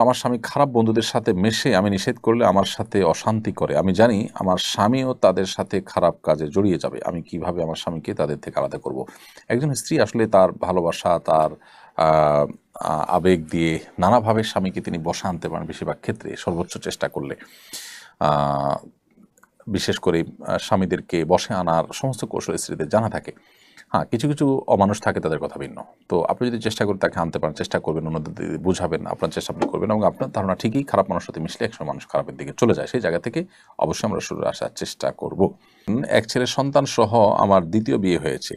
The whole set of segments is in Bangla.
আমার স্বামী খারাপ বন্ধুদের সাথে মেশে আমি নিষেধ করলে আমার সাথে অশান্তি করে। আমি জানি আমার স্বামীও তাদের সাথে খারাপ কাজে জড়িয়ে যাবে। আমি কিভাবে আমার স্বামীকে তাদের থেকে আলাদা করব? একজন স্ত্রী আসলে তার ভালোবাসা, তার আ আ আবেগ দিয়ে নানাভাবে স্বামীকে তিনি বশে আনতে পারেন বেশিরভাগ ক্ষেত্রে সর্বোচ্চ চেষ্টা করলে। আ বিশেষ করে স্বামীদেরকে বশে আনার সমস্ত কৌশল স্ত্রীদের জানা থাকে। হ্যাঁ, কিছু, কিছু অমানুষ থাকে, তাদের কথা ভিন্ন। তো আপনি যদি চেষ্টা করে তাকে আনতে পারেন, চেষ্টা করবেন, অন্যদের বুঝাবেন, আপনার চেষ্টা আপনি করবেন এবং আপনার ধারণা ঠিকই খারাপ মানুষের সাথে মিশলে একসময় মানুষ খারাপের দিকে চলে যায়। সেই জায়গা থেকে অবশ্যই আমরা সরে আসার চেষ্টা করব। এক ছেলের সন্তান সহ আমার ২য় বিয়ে হয়েছে।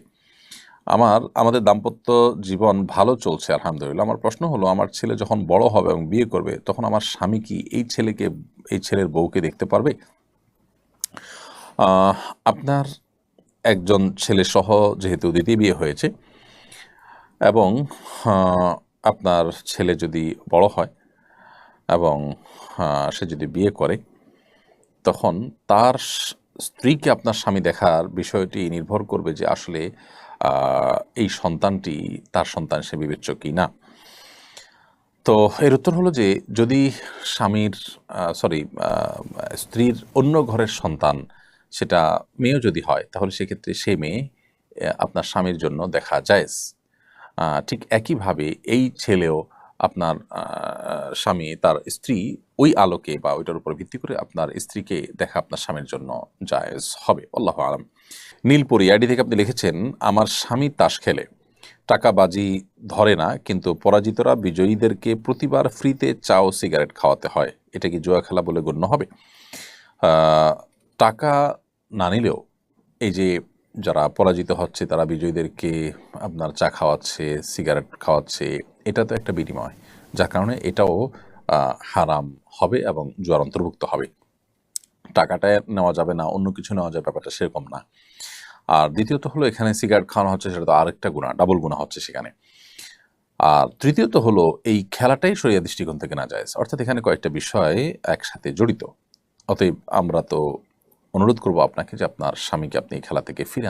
আমাদের দাম্পত্য জীবন ভালো চলছে আলহামদুলিল্লাহ। আমার প্রশ্ন হলো, আমার ছেলে যখন বড় হবে এবং বিয়ে করবে, তখন আমার স্বামী কি এই ছেলের বউকে দেখতে পারবে? আপনার একজন ছেলেসহ যেহেতু ২য় বিয়ে হয়েছে এবং আ আপনার ছেলে যদি বড় হয় এবং সে যদি বিয়ে করে, তখন তার স্ত্রীকে আপনার স্বামী দেখার বিষয়টি নির্ভর করবে যে আসলে আ এই সন্তানটি তার সন্তান হিসেবে বিবেচ্য কিনা। তো এর উত্তর হলো যে, যদি স্বামীর সরি আ স্ত্রীর অন্য ঘরের সন্তান, সেটা মেয়েও যদি হয়, তাহলে সেক্ষেত্রে সেই মেয়ে আপনার স্বামীর জন্য দেখা জায়েজ। ঠিক একইভাবে এই ছেলেও আপনার স্বামী তার স্ত্রী ওই আলোকে বা ওইটার উপর ভিত্তি করে আপনার স্ত্রীকে দেখা আপনার স্বামীর জন্য জায়েজ হবে। আল্লাহু আ'লাম। নীলপরী আইডি থেকে আপনি লিখেছেন, আমার স্বামী তাস খেলে। টাকাবাজি ধরে না, কিন্তু পরাজিতরা বিজয়ীদেরকে প্রতিবার ফ্রিতে চা ও সিগারেট খাওয়াতে হয়। এটা কি জুয়া খেলা বলে গণ্য হবে? আ টাকা না নিলেও এই যে যারা পরাজিত হচ্ছে তারা বিজয়ীদেরকে আপনার চা খাওয়াচ্ছে, সিগারেট খাওয়াচ্ছে, এটা তো একটা বিনিময়। যার কারণে এটাও হারাম হবে এবং জুয়ার অন্তর্ভুক্ত হবে। টাকাটা নেওয়া যাবে না, অন্য কিছু নেওয়া যাবে, ব্যাপারটা সেরকম না। আর দ্বিতীয়ত হলো, এখানে সিগারেট খাওয়ানো হচ্ছে, সেটা তো আরেকটা গুনাহ, ডাবল গুনাহ হচ্ছে সেখানে। আর তৃতীয়ত হলো, এই খেলাটাই শরিয়া দৃষ্টিকোণ থেকে নাজায়েজ। অর্থাৎ এখানে কয়েকটা বিষয় একসাথে জড়িত। অতএব আমরা তো অনুরোধ করব আপনাকে যে আপনার স্বামীকে আপনি এই খেলা থেকে ফিরে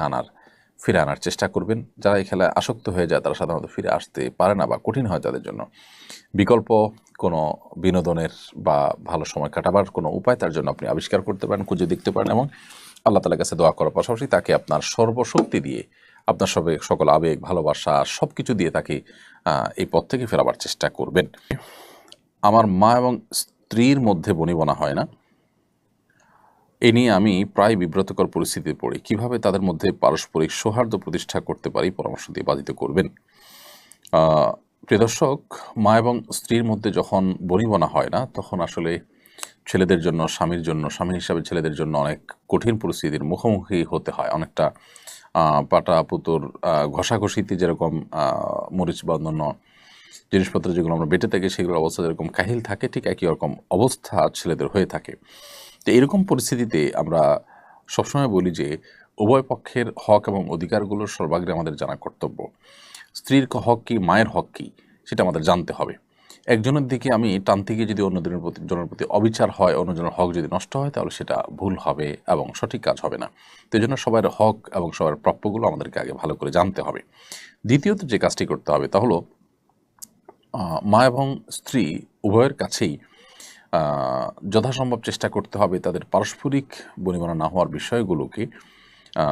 আনার চেষ্টা করবেন। যারা এই খেলায় আসক্ত হয়ে যায় তারা সাধারণত ফিরে আসতে পারে না বা কঠিন হয় তাদের জন্য। বিকল্প কোনো বিনোদনের বা ভালো সময় কাটাবার কোনো উপায় তার জন্য আপনি আবিষ্কার করতে পারেন, খুঁজে দেখতে পারেন এবং আল্লাহ তাআলার কাছে দোয়া করার পাশাপাশি তাকে আপনার সর্বশক্তি দিয়ে, আপনার সকল আবেগ, ভালোবাসা সবকিছু দিয়ে তাকে এই পথ থেকে ফেরাবার চেষ্টা করবেন। আমার মা এবং স্ত্রীর মধ্যে বনিবনা হয় না। এ নিয়ে আমি প্রায় বিব্রতকর পরিস্থিতিতে পড়ি। কিভাবে তাদের মধ্যে পারস্পরিক সৌহার্দ্য প্রতিষ্ঠা করতে পারি, পরামর্শ দিয়ে বাধিত করবেন। আ প্রিয় দর্শক, মা এবং স্ত্রীর মধ্যে যখন বনিবনা হয় না, তখন আসলে ছেলেদের জন্য, স্বামী হিসাবে ছেলেদের জন্য অনেক কঠিন পরিস্থিতির মুখোমুখি হতে হয়। অনেকটা পাটা-পুতোর ঘষাঘষিতে যেরকম মরিচ বা অন্যান্য জিনিসপত্র যেগুলো আমরা বেটে থাকি, সেগুলোর অবস্থা যেরকম কাহিল থাকে, ঠিক একই রকম অবস্থা ছেলেদের হয়ে থাকে। তো এরকম পরিস্থিতিতে আমরা সবসময় বলি যে, উভয় পক্ষের হক এবং অধিকারগুলোর সর্বাগ্রে আমাদের জানা কর্তব্য। স্ত্রীর হক কী, মায়ের হক কী, সেটা আমাদের জানতে হবে। একজনের দিকে আমি টানতে গিয়ে যদি জনের প্রতি অবিচার হয়, অন্যজনের হক যদি নষ্ট হয়, তাহলে সেটা ভুল হবে এবং সঠিক কাজ হবে না। তো এজন্য সবার হক এবং সবার প্রাপ্যগুলো আমাদেরকে আগে ভালো করে জানতে হবে। দ্বিতীয়ত যে কাজটি করতে হবে তা হলো, মা এবং স্ত্রী উভয়ের কাছেই যথাসম্ভব চেষ্টা করতে হবে তাদের পারস্পরিক বনিবনা না হওয়ার বিষয়গুলোকে আ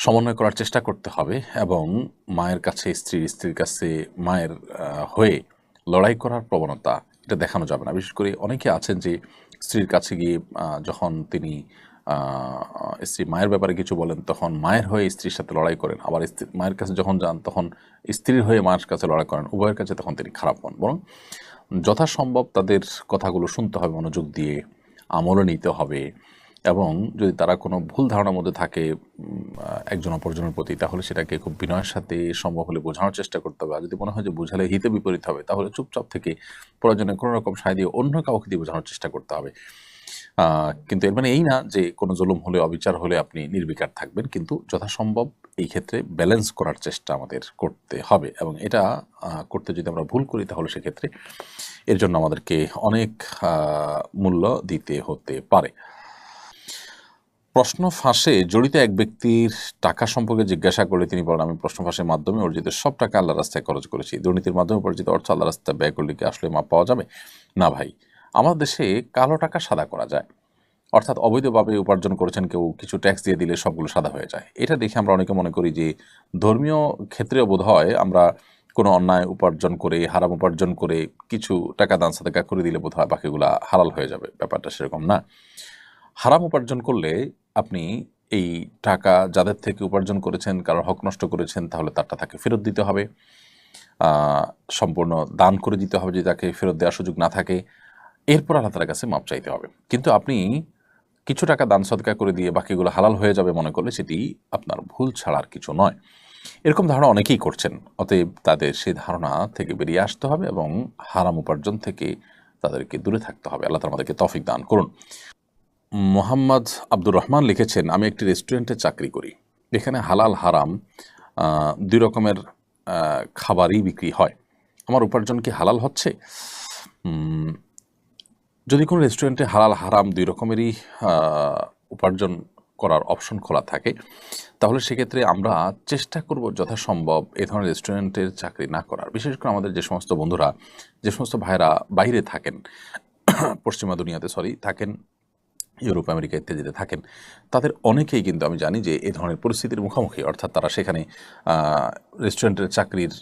সমন্বয় করার চেষ্টা করতে হবে এবং মায়ের কাছে স্ত্রীর কাছে মায়ের হয়ে লড়াই করার প্রবণতা, এটা দেখানো যাবে না। বিশেষ করে অনেকে আছেন যে স্ত্রীর কাছে গিয়ে যখন তিনি আ স্ত্রী মায়ের ব্যাপারে কিছু বলেন, তখন মায়ের হয়ে স্ত্রীর সাথে লড়াই করেন। আবার মায়ের কাছে যখন যান, তখন স্ত্রীর হয়ে মায়ের কাছে লড়াই করেন। উভয়ের কাছে তখন তিনি খারাপ হন। বরং যথাসম্ভব তাদের কথাগুলো শুনতে হবে মনোযোগ দিয়ে, আমলও নিতে হবে এবং যদি তারা কোনো ভুল ধারণার মধ্যে থাকে একজন অপরজনের প্রতি, তাহলে সেটাকে খুব বিনয়ের সাথে সম্ভব হলে বোঝানোর চেষ্টা করতে হবে। আর যদি মনে হয় যে বোঝালে হিতে বিপরীত হবে, তাহলে চুপচাপ থেকে প্রয়োজনে কোনো রকম সায় দিয়ে অন্য কাউকে দিয়ে বোঝানোর চেষ্টা করতে হবে। কিন্তু এর মানে এই না যে কোনো জুলুম হলে, অবিচার হলে আপনি নির্বিকার থাকবেন। কিন্তু যথাসম্ভব এই ক্ষেত্রে ব্যালেন্স করার চেষ্টা আমাদের করতে হবে এবং এটা করতে যদি আমরা ভুল করি, তাহলে সেক্ষেত্রে এর জন্য আমাদেরকে অনেক মূল্য দিতে হতে পারে। প্রশ্ন ফাঁসে জড়িত এক ব্যক্তির টাকা সম্পর্কে জিজ্ঞাসা করলে তিনি বলেন, আমি প্রশ্ন ফাঁসের মাধ্যমে অর্জিত সব টাকা আল্লাহ রাস্তায় খরচ করেছি। দুর্নীতির মাধ্যমে অর্জিত অর্থ আল্লাহ রাস্তায় ব্যয় করলে কি আসলে মাপ পাওয়া যাবে? না ভাই, আমাদের দেশে কালো টাকা সাদা করা যায়, অর্থাৎ অবৈধভাবে উপার্জন করেছেন কেউ, কিছু ট্যাক্স দিয়ে দিলে সবগুলো সাদা হয়ে যায়। এটা দেখে আমরা অনেকে মনে করি যে ধর্মীয় ক্ষেত্রেও বোধ হয় আমরা কোনো অন্যায় উপার্জন করে, হারাম উপার্জন করে কিছু টাকা দান সাদাকা করে দিলে বোধ হয় বাকিগুলা হালাল হয়ে যাবে। ব্যাপারটা সেরকম না। হারাম উপার্জন করলে আপনি এই টাকা যাদের থেকে উপার্জন করেছেন, কারোর হক নষ্ট করেছেন, তাহলে তারটা তাকে ফেরত দিতে হবে, সম্পূর্ণ দান করে দিতে হবে যদি তাকে ফেরত দেওয়ার সুযোগ না থাকে। এরপর আল্লাহ তাআলার কাছে মাপ চাইতে হবে। কিন্তু আপনি কিছু টাকা দান সদকা করে দিয়ে বাকিগুলো হালাল হয়ে যাবে মনে করলে সেটি আপনার ভুল ছাড়া আর কিছু নয়। এরকম ধারণা অনেকেই করছেন। অতএব তাদের সেই ধারণা থেকে বেরিয়ে আসতে হবে এবং হারাম উপার্জন থেকে তাদেরকে দূরে থাকতে হবে। আল্লাহ তাআলা আমাদেরকে তৌফিক দান করুন। মোহাম্মদ আব্দুর রহমান লিখেছেন, আমি একটি রেস্টুরেন্টে চাকরি করি। এখানে হালাল হারাম দুই রকমের খাবারই বিক্রি হয়। আমার উপার্জন কি হালাল হচ্ছে? যদি কোনো রেস্টুরেন্টে হালাল হারাম দুই রকমেরই উপার্জন করার অপশন খোলা থাকে, তাহলে সেক্ষেত্রে আমরা চেষ্টা করব যথাসম্ভব এ ধরনের রেস্টুরেন্টের চাকরি না করার। বিশেষ করে আমাদের যে সমস্ত বন্ধুরা, যে সমস্ত ভাইয়েরা বাইরে থাকেন, পশ্চিমা দুনিয়াতে থাকেন, ইউরোপ আমেরিকা ইত্যাদিতে থাকেন, তাদের অনেকেই কিন্তু আমি জানি যে এই ধরনের পরিস্থিতির মুখোমুখি। অর্থাৎ তারা সেখানে রেস্টুরেন্টের চাকরির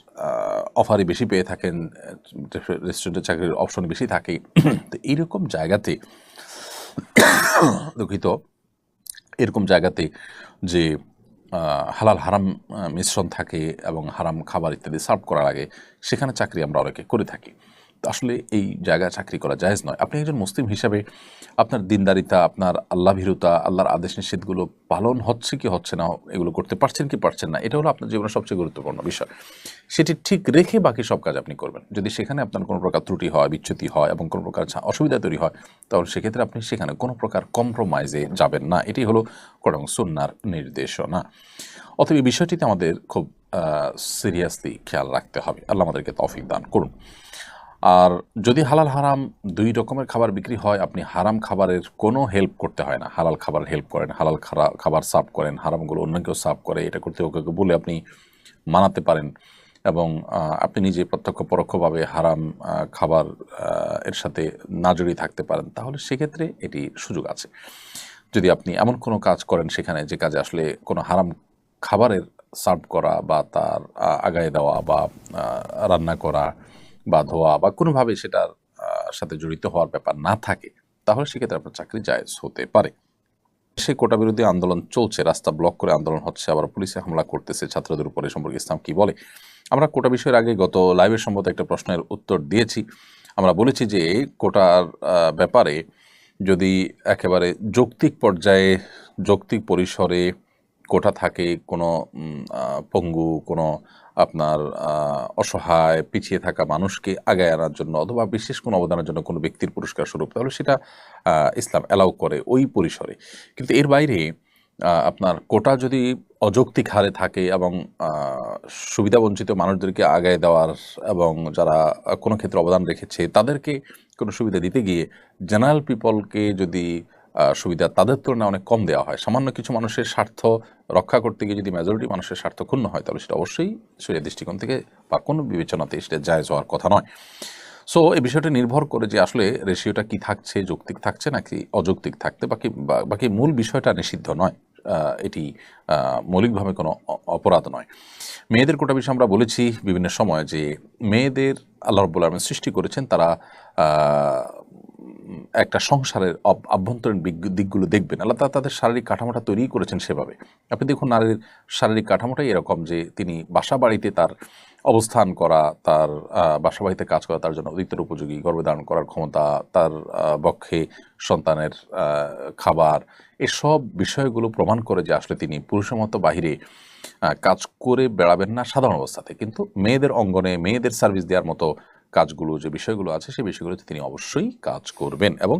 অফারই বেশি পেয়ে থাকেন, রেস্টুরেন্টের চাকরির অপশন বেশি থাকে। তো এইরকম জায়গাতে দুঃখিত, এরকম জায়গাতে যে হালাল হারাম মিশ্রণ থাকে এবং হারাম খাবার ইত্যাদি সার্ভ করা লাগে, সেখানে চাকরি আমরা অনেকে করে থাকি। তো আসলে এই জায়গায় চাকরি করা জায়েজ নয়। আপনি একজন মুসলিম হিসাবে আপনার দিনদারিতা, আপনার আল্লাহ ভীরুতা, আল্লাহর আদেশ নিষেধগুলো পালন হচ্ছে কি হচ্ছে না, এগুলো করতে পারছেন কি পারছেন না, এটা হলো আপনার জীবনের সবচেয়ে গুরুত্বপূর্ণ বিষয়। সেটি ঠিক রেখে বাকি সব কাজ আপনি করবেন। যদি সেখানে আপনার কোনো প্রকার ত্রুটি হয়, বিচ্যুতি হয় এবং কোনো প্রকার অসুবিধা তৈরি হয়, তাহলে সেক্ষেত্রে আপনি সেখানে কোনো প্রকার কম্প্রোমাইজে যাবেন না। এটি হলো কোরআন এবং সুন্নাহর নির্দেশনা। অতএব এই বিষয়টিতে আমাদের খুব সিরিয়াসলি খেয়াল রাখতে হবে। আল্লাহ আমাদেরকে তৌফিক দান করুন। আর যদি হালাল হারাম দুই রকমের খাবার বিক্রি হয়, আপনি হারাম খাবারের কোনো হেল্প করতে হয় না, হালাল খাবার হেল্প করেন, হালাল খাবার সার্ভ করেন, হারামগুলো অন্য কেউ সার্ভ করে, এটা করতে ওকে বলে আপনি মানাতে পারেন এবং আপনি নিজে প্রত্যক্ষ পরোক্ষভাবে হারাম খাবার এর সাথে না জড়িয়ে থাকতে পারেন, তাহলে সেক্ষেত্রে এটি সুযোগ আছে। যদি আপনি এমন কোনো কাজ করেন সেখানে যে কাজে আসলে কোনো হারাম খাবারের সার্ভ করা বা তার আগায় দেওয়া বা রান্না করা বা ধোয়া বা কোনোভাবে সেটার সাথে জড়িত হওয়ার ব্যাপার না থাকে, তাহলে সেক্ষেত্রে আপনার চাকরি জায়েজ হতে পারে। সে কোটা বিরোধী আন্দোলন চলছে, রাস্তা ব্লক করে আন্দোলন হচ্ছে, আবার পুলিশে হামলা করতেছে ছাত্রদের উপরে, সম্পর্কে ইসলাম কি বলে? আমরা কোটা বিষয়ের আগে গত লাইভের সম্ভবত একটা প্রশ্নের উত্তর দিয়েছি। আমরা বলেছি যে কোটার ব্যাপারে যদি একেবারে যৌক্তিক পর্যায়ে, যৌক্তিক পরিসরে কোটা থাকে, কোনো পঙ্গু, কোনো আপনার অসহায় পিছিয়ে থাকা মানুষকে আগায় আনার জন্য অথবা বিশেষ কোনো অবদানের জন্য কোনো ব্যক্তির পুরস্কার স্বরূপ, তাহলে সেটা ইসলাম অ্যালাউ করে ওই পরিসরে। কিন্তু এর বাইরে আপনার কোটা যদি অযৌক্তিক হারে থাকে এবং সুবিধাবঞ্চিত মানুষদেরকে আগায় দেওয়ার এবং যারা কোনো ক্ষেত্রে অবদান রেখেছে তাদেরকে কোনো সুবিধা দিতে গিয়ে জেনারেল পিপলকে যদি সুবিধা তাদের তুলনায় অনেক কম দেওয়া হয়, সামান্য কিছু মানুষের স্বার্থ রক্ষা করতে গিয়ে যদি মেজরিটি মানুষের স্বার্থ ক্ষুণ্ণ হয়, তাহলে সেটা অবশ্যই শরীয়তের দৃষ্টিকোণ থেকে বা কোনো বিবেচনাতে সেটা জায়েজ হওয়ার কথা নয়। সো এই বিষয়টা নির্ভর করে যে আসলে রেশিওটা কি থাকছে, যৌক্তিক থাকছে নাকি অযৌক্তিক থাকতে, বাকি মূল বিষয়টা নিষিদ্ধ নয়, এটি মৌলিকভাবে কোনো অপরাধ নয়। মেয়েদের কোটা বিষয়ে আমরা বলেছি বিভিন্ন সময় যে মেয়েদের আল্লাহ রাব্বুল আলামিন সৃষ্টি করেছেন, তারা একটা সংসারের আভ্যন্তরীণ দিকগুলো দেখবেন। আল্লাহ তাআলা তাদের শারীরিক কাঠামোটা তৈরি করেছেন সেভাবে। আপনি দেখুন নারীর শারীরিক কাঠামোটাই এরকম যে তিনি বাসা বাড়িতে তার অবস্থান করা, তার বাসা বাড়িতে কাজ করা তার জন্য অধিকতর উপযোগী, গর্ভধারণ করার ক্ষমতা, তার বক্ষে সন্তানের খাবার, এসব বিষয়গুলো প্রমাণ করে যে আসলে তিনি পুরুষের মতো বাহিরে কাজ করে বেড়াবেন না সাধারণ অবস্থাতে, কিন্তু মেয়েদের অঙ্গনে মেয়েদের সার্ভিস দেওয়ার মতো কাজগুলো, যে বিষয়গুলো আছে সেই বিষয়গুলোতে তিনি অবশ্যই কাজ করবেন এবং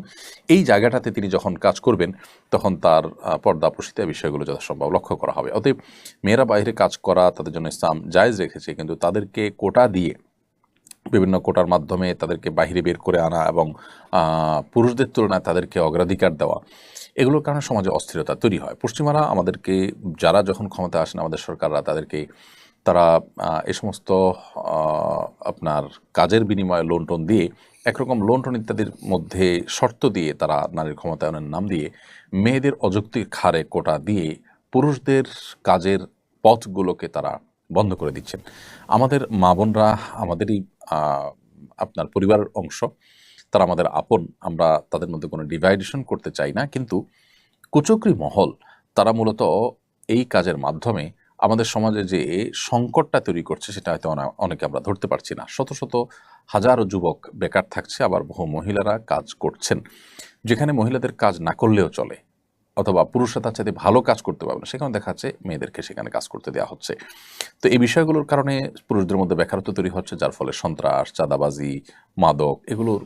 এই জায়গাটাতে তিনি যখন কাজ করবেন তখন তার পর্দা প্রসিদ্ধ বিষয়গুলো যথাসম্ভব লক্ষ্য করা হবে। অতএব মেয়েরা বাইরে কাজ করা তাদের জন্য ইসলাম জায়েজ রেখেছে, কিন্তু তাদেরকে কোটা দিয়ে বিভিন্ন কোটার মাধ্যমে তাদেরকে বাহিরে বের করে আনা এবং পুরুষদের তুলনায় তাদেরকে অগ্রাধিকার দেওয়া, এগুলোর কারণে সমাজে অস্থিরতা তৈরি হয়। পশ্চিমারা আমাদেরকে, যারা যখন ক্ষমতায় আসেন আমাদের সরকাররা, তারা এই সমস্ত আপনার কাজের বিনিময়ে লোন টোন দিয়ে, একরকম লোন টোন ইত্যাদির মধ্যে শর্ত দিয়ে তারা নারীর ক্ষমতায়নের নাম দিয়ে মেয়েদের অযৌক্তিক হারে কোটা দিয়ে পুরুষদের কাজের পথগুলোকে তারা বন্ধ করে দিচ্ছেন। আমাদের মা বোনরা আমাদেরই আপনার পরিবারের অংশ, তারা আমাদের আপন, আমরা তাদের মধ্যে কোনো ডিভাইডেশন করতে চাই না, কিন্তু কুচক্রী মহল তারা মূলত এই কাজের মাধ্যমে আমাদের সমাজে যে সংকটটা তৈরি করছে সেটা হয়তো অনেকে আমরা ধরতে পারছি না। শত শত হাজারো যুবক বেকার থাকছে, আবার বহু মহিলারা কাজ করছেন। যেখানে মহিলাদের কাজ না করলেও চলে অথবা পুরুষরা তার চাইতে ভালো কাজ করতে পারবে না, সেখানে দেখা যাচ্ছে মেয়েদেরকে সেখানে কাজ করতে দেওয়া হচ্ছে। তো এই বিষয়গুলোর কারণে পুরুষদের মধ্যে বেকারত্ব তৈরি হচ্ছে, যার ফলে সন্ত্রাস, চাঁদাবাজি, মাদক এগুলোর